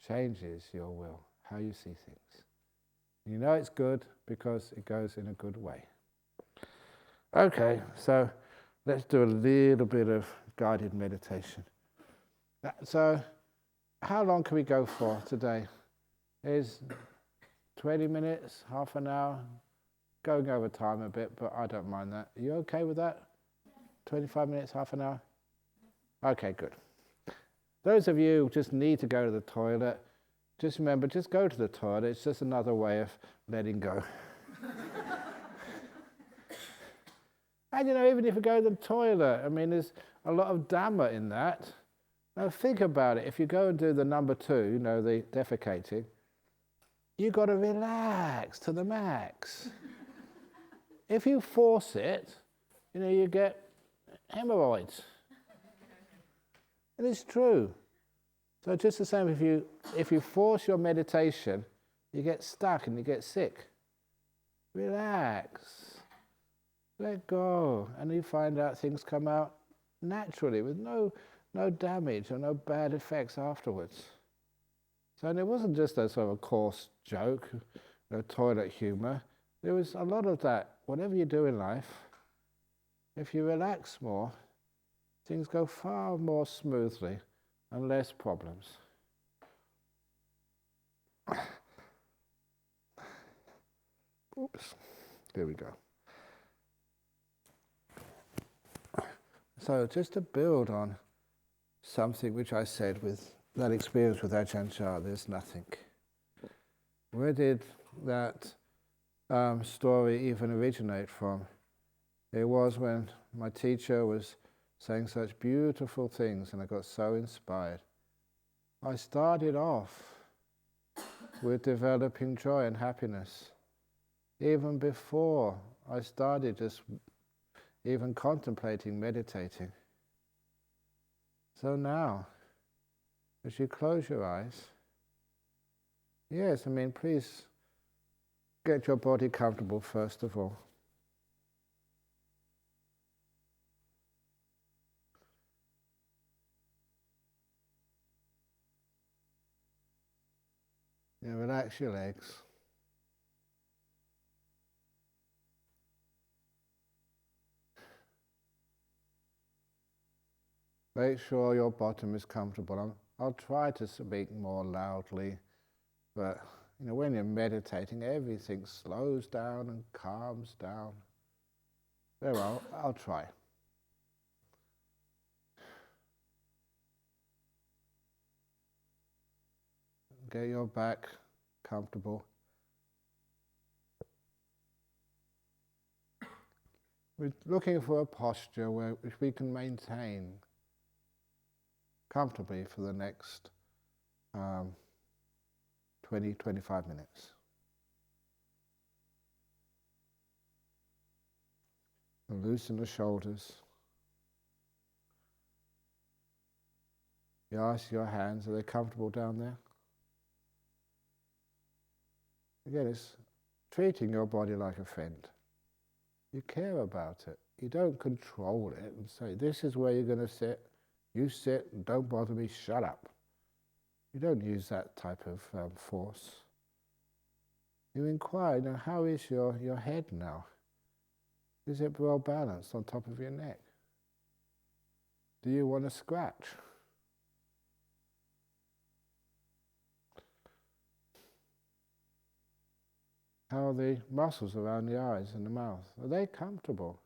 Changes your will, how you see things. You know it's good because it goes in a good way. Okay, so let's do a little bit of guided meditation. So, how long can we go for today? Is 20 minutes, half an hour? Going over time a bit, but I don't mind that. Are you okay with that? 25 minutes, half an hour? Okay, good. Those of you who just need to go to the toilet, just remember, just go to the toilet. It's just another way of letting go. And even if you go to the toilet, there's a lot of Dhamma in that. Now think about it. If you go and do the number 2, the defecating, you've got to relax to the max. If you force it, you get hemorrhoids. And it's true. So just the same, if you force your meditation, you get stuck and you get sick. Relax. Let go. And you find out things come out naturally with no damage or no bad effects afterwards. So it wasn't just a sort of a coarse joke, toilet humor. There was a lot of that. Whatever you do in life, if you relax more, things go far more smoothly and less problems. Oops, there we go. So just to build on something which I said with that experience with Ajahn Brahm, there's nothing. Where did that story even originate from? It was when my teacher was saying such beautiful things and I got so inspired. I started off with developing joy and happiness even before I started just even contemplating, meditating. So now, as you close your eyes, yes, please get your body comfortable first of all. Relax your legs. Make sure your bottom is comfortable. I'll try to speak more loudly, but when you're meditating, everything slows down and calms down. Very well, I'll try. Get your back comfortable. We're looking for a posture which we can maintain comfortably for the next 20-25 minutes. And loosen the shoulders. You ask your hands, are they comfortable down there? Again, it's treating your body like a friend. You care about it. You don't control it and say, this is where you're going to sit. You sit and don't bother me, shut up. You don't use that type of force. You inquire, how is your head now? Is it well balanced on top of your neck? Do you want to scratch? How are the muscles around the eyes and the mouth? Are they comfortable?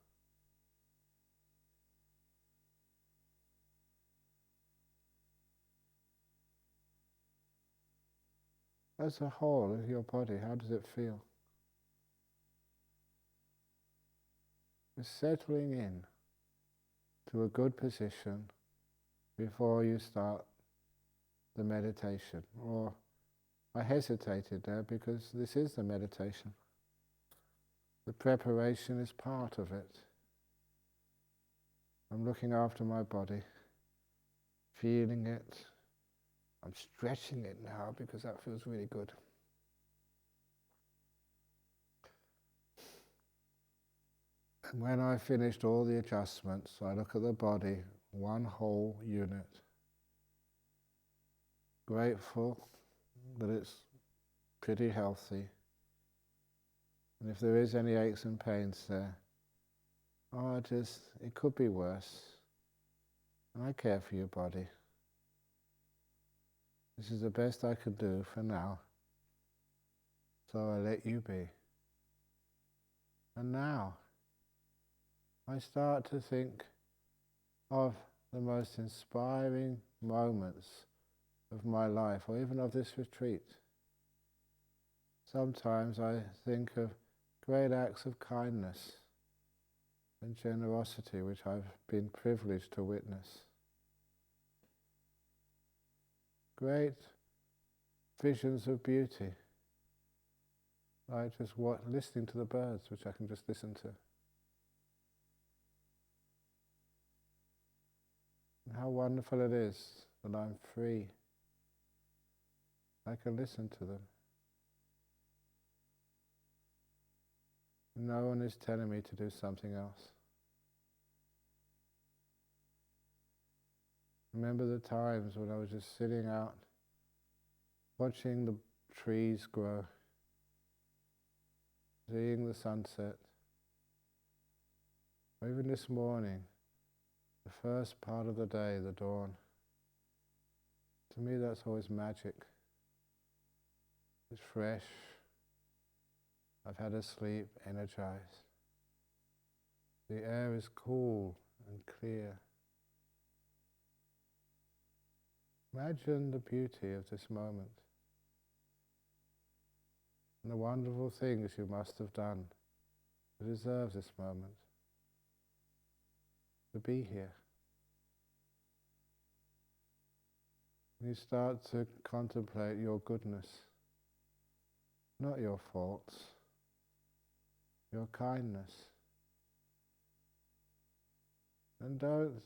As a whole of your body, how does it feel? Just settling in to a good position before you start the meditation. Or I hesitated there because this is the meditation. The preparation is part of it. I'm looking after my body, feeling it. I'm stretching it now because that feels really good. And when I finished all the adjustments, I look at the body, one whole unit. Grateful that it's pretty healthy, And if there is any aches and pains there, it could be worse. I care for your body. This is the best I could do for now. So I let you be. And now, I start to think of the most inspiring moments of my life, or even of this retreat. Sometimes I think of great acts of kindness and generosity which I've been privileged to witness. Great visions of beauty, like just listening to the birds, which I can just listen to. And how wonderful it is that I'm free. I can listen to them. No one is telling me to do something else. Remember the times when I was just sitting out, watching the trees grow, seeing the sunset. Or even this morning, the first part of the day, the dawn. To me that's always magic. It's fresh. I've had a sleep, energized. The air is cool and clear. Imagine the beauty of this moment and the wonderful things you must have done to deserve this moment, to be here. And you start to contemplate your goodness, not your faults, your kindness. And don't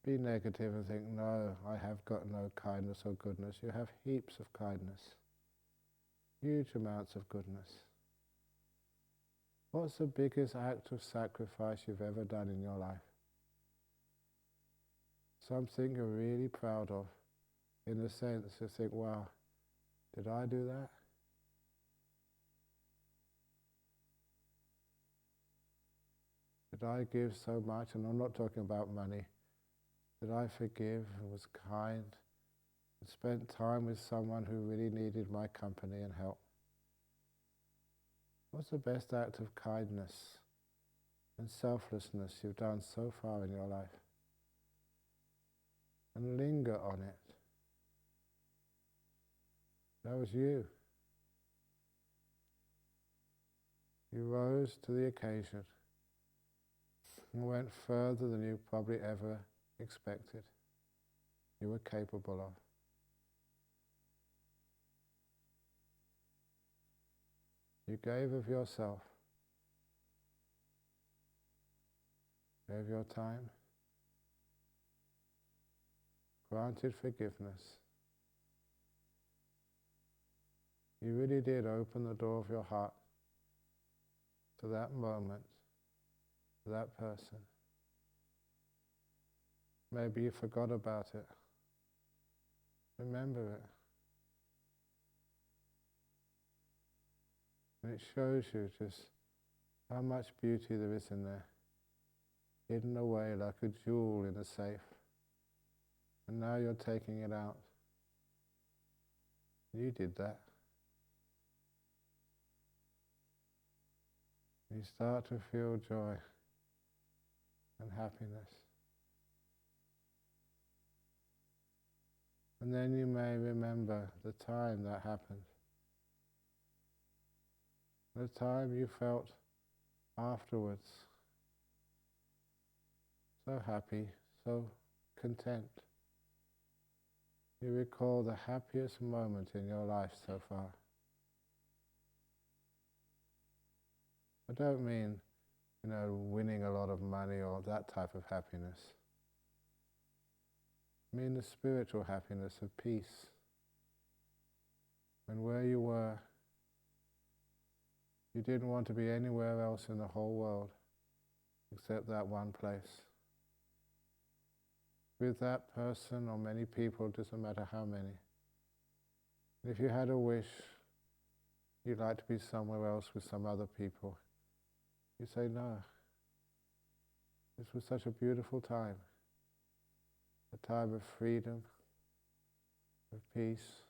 be negative and think, no, I have got no kindness or goodness. You have heaps of kindness, huge amounts of goodness. What's the biggest act of sacrifice you've ever done in your life? Something you're really proud of, in the sense you think, wow, did I do that? Did I give so much? And I'm not talking about money. Did I forgive and was kind and spent time with someone who really needed my company and help? What's the best act of kindness and selflessness you've done so far in your life? And linger on it. That was you. You rose to the occasion and went further than you probably ever expected. You were capable of. You gave of yourself, gave your time, granted forgiveness. You really did open the door of your heart to that moment, to that person. Maybe you forgot about it. Remember it. And it shows you just how much beauty there is in there, hidden away like a jewel in a safe. And now you're taking it out. You did that. You start to feel joy and happiness. And then you may remember the time that happened. The time you felt afterwards so happy, so content. You recall the happiest moment in your life so far. I don't mean, winning a lot of money or that type of happiness. I mean the spiritual happiness of peace. When where you were, you didn't want to be anywhere else in the whole world except that one place. With that person or many people, doesn't matter how many. If you had a wish you'd like to be somewhere else with some other people. You say, no, this was such a beautiful time, a time of freedom, of peace,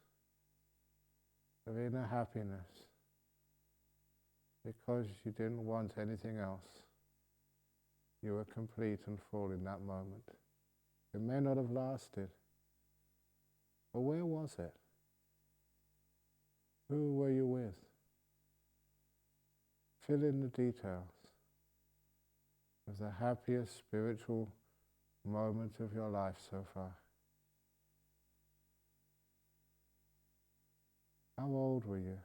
of inner happiness, because you didn't want anything else. You were complete and full in that moment. It may not have lasted, but where was it? Who were you with? Fill in the details of the happiest spiritual moment of your life so far. How old were you?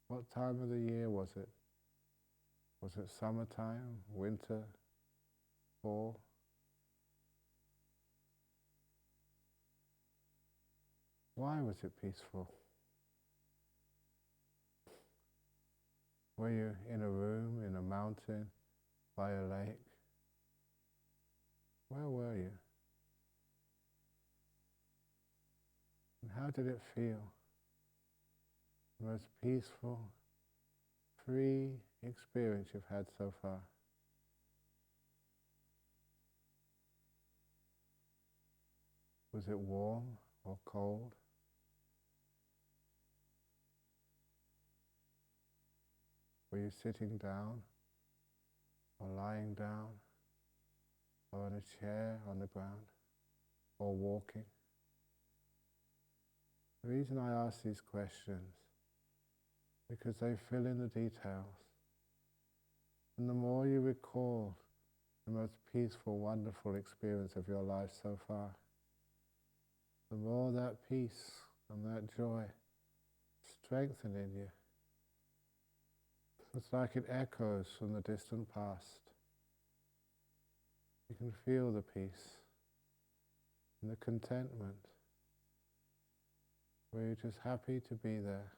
What time of the year was it? Was it summertime, winter, fall? Why was it peaceful? Were you in a room, in a mountain, by a lake? Where were you? And how did it feel? The most peaceful, free experience you've had so far. Was it warm or cold? Were you sitting down or lying down or in a chair on the ground or walking? The reason I ask these questions because they fill in the details. And the more you recall the most peaceful, wonderful experience of your life so far, the more that peace and that joy strengthen in you. It's like it echoes from the distant past. You can feel the peace and the contentment, where you're just happy to be there.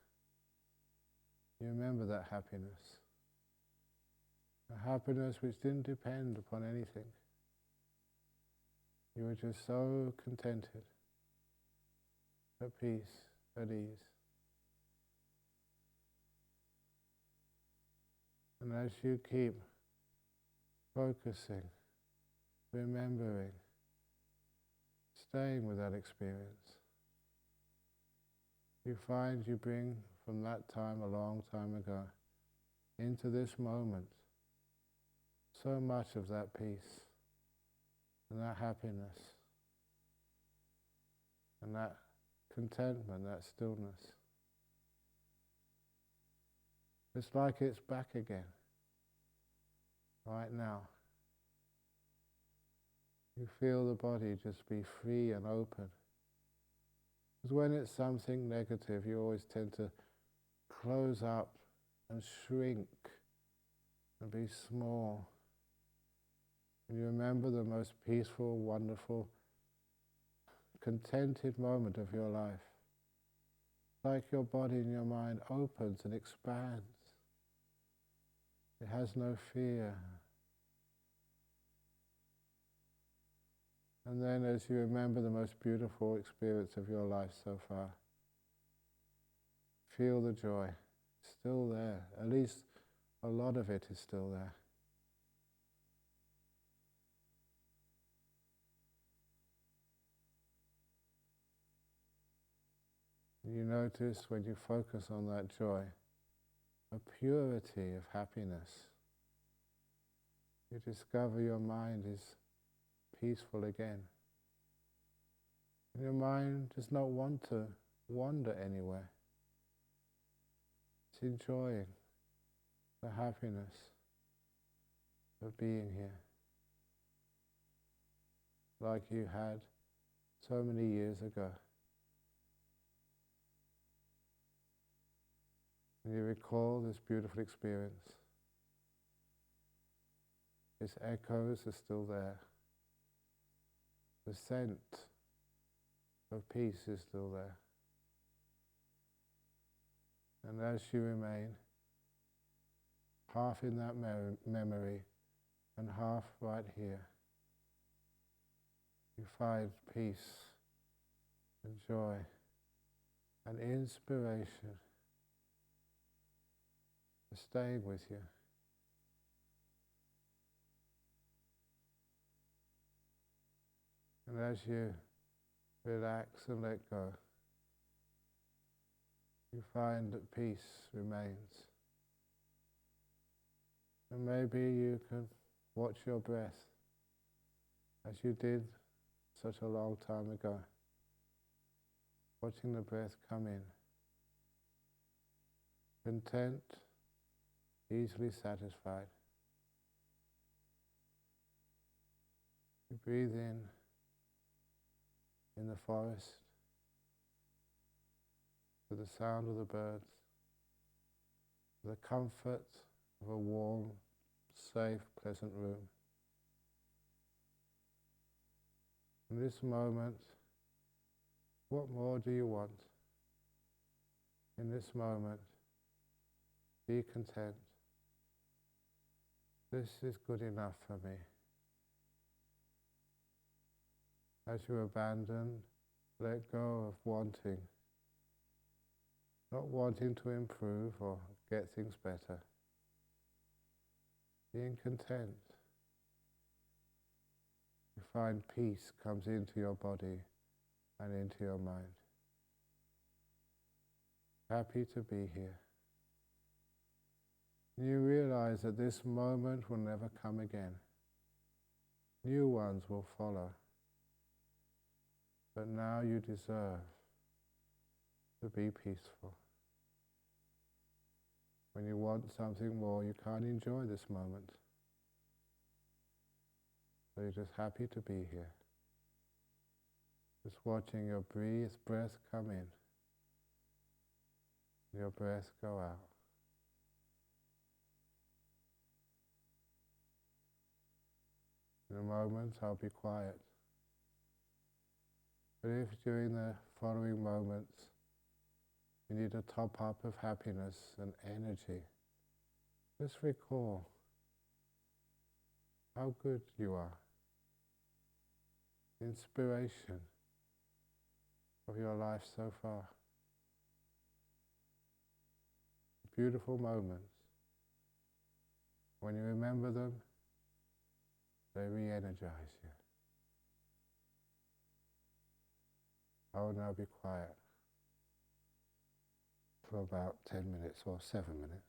You remember that happiness. A happiness which didn't depend upon anything. You were just so contented, at peace, at ease. And as you keep focusing, remembering, staying with that experience, you find you bring from that time, a long time ago, into this moment, so much of that peace and that happiness and that contentment, that stillness. It's like it's back again, right now. You feel the body just be free and open. Because when it's something negative, you always tend to close up and shrink and be small. And you remember the most peaceful, wonderful, contented moment of your life. Like your body and your mind opens and expands. It has no fear. And then as you remember the most beautiful experience of your life so far, feel the joy. It's still there. At least a lot of it is still there. You notice when you focus on that joy, a purity of happiness. You discover your mind is peaceful again. And your mind does not want to wander anywhere. It's enjoying the happiness of being here, like you had so many years ago. And you recall this beautiful experience. Its echoes are still there. The scent of peace is still there. And as you remain half in that memory and half right here, you find peace and joy an inspiration is staying with you. And as you relax and let go, you find that peace remains. And maybe you can watch your breath as you did such a long time ago, watching the breath come in, content, easily satisfied. You breathe in the forest, with the sound of the birds, the comfort of a warm, safe, pleasant room. In this moment, what more do you want? In this moment, be content. This is good enough for me. As you abandon, let go of wanting, not wanting to improve or get things better. Being content. You find peace comes into your body and into your mind. Happy to be here. You realize that this moment will never come again. New ones will follow. But now you deserve to be peaceful. When you want something more, you can't enjoy this moment. So you're just happy to be here. Just watching your breath come in, your breath go out. In a moment, I'll be quiet. But if during the following moments you need a top-up of happiness and energy, just recall how good you are. Inspiration of your life so far. Beautiful moments. When you remember them, they re-energize you. I will now be quiet for about 10 minutes or 7 minutes.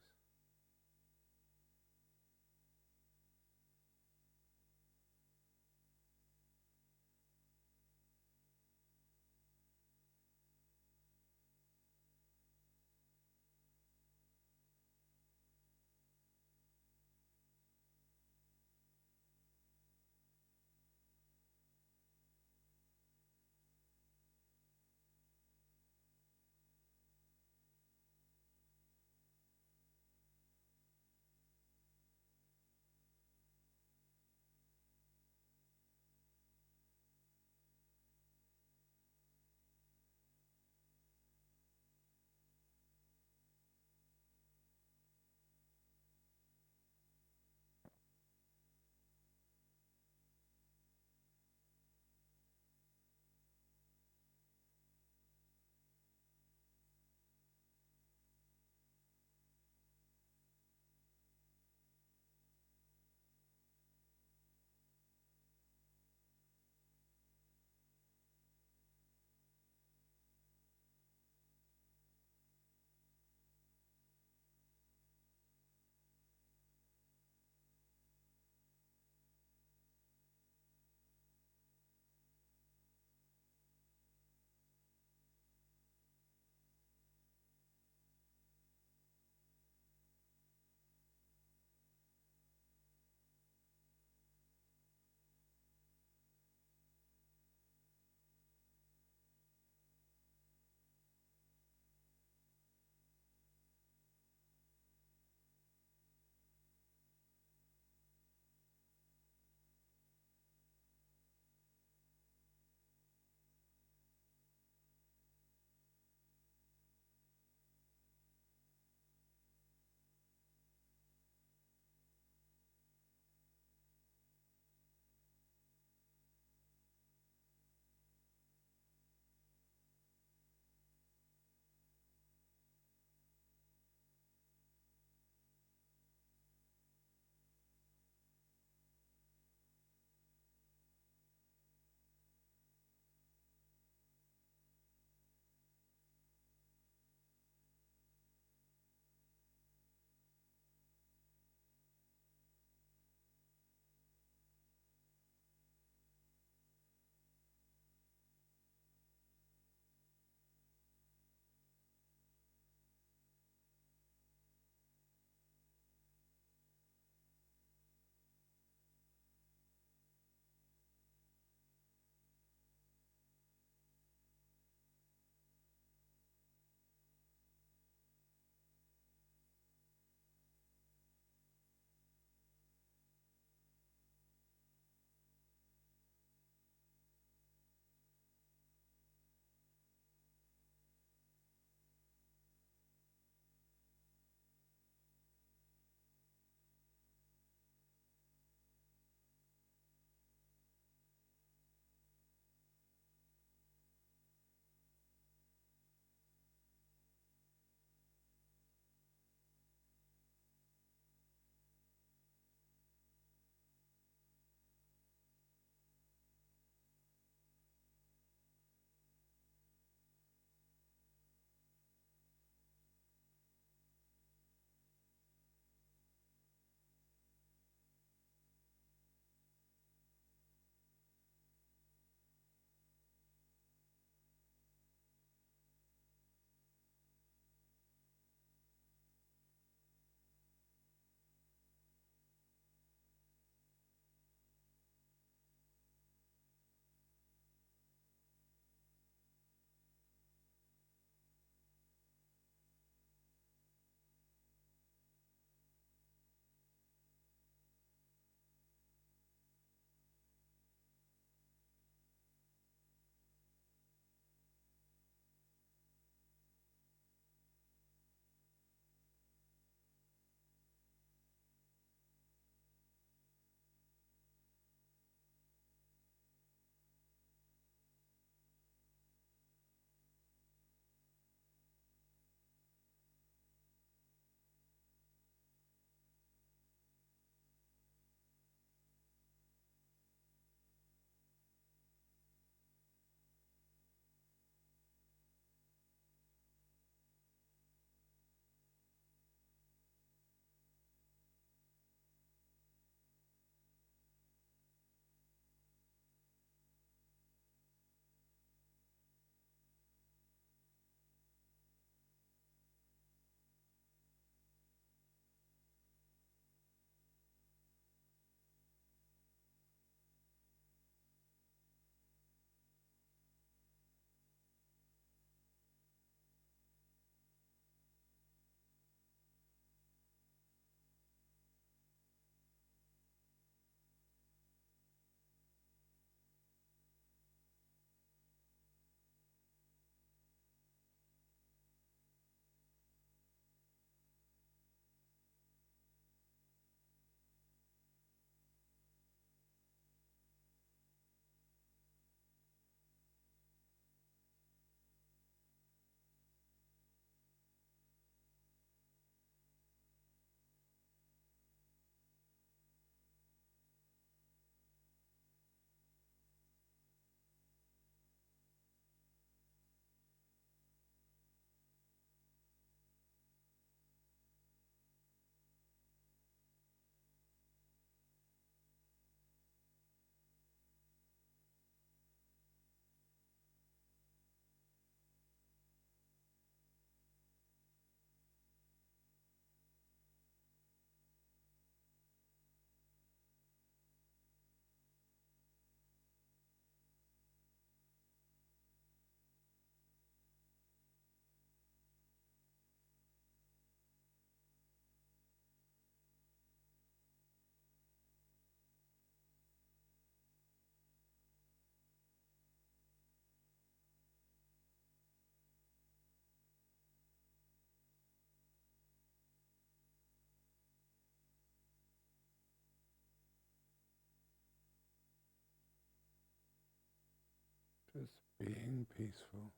being peaceful,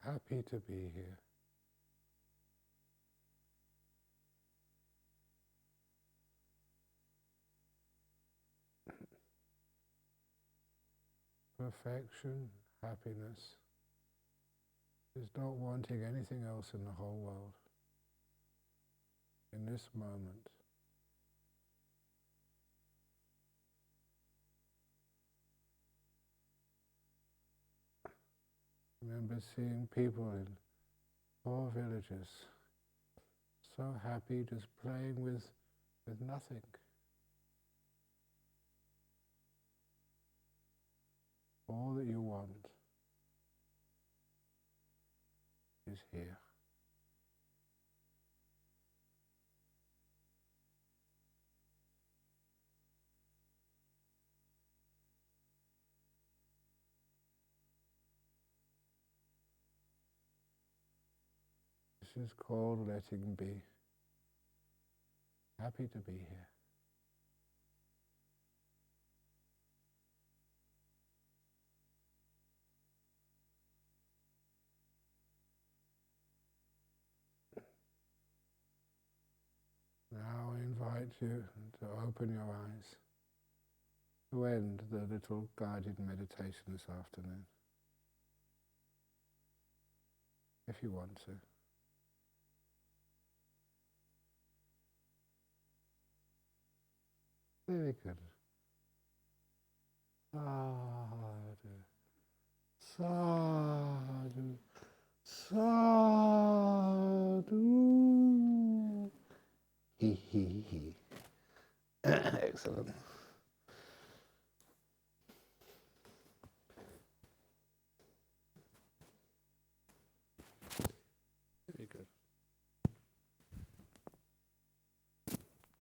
happy to be here. Perfection, happiness, is not wanting anything else in the whole world. In this moment, remember seeing people in poor villages so happy just playing with nothing. All that you want is here. This is called letting be. Happy to be here. Now I invite you to open your eyes to end the little guided meditation this afternoon, if you want to. Very good. Sadhu, sadhu, sadhu. He. Excellent.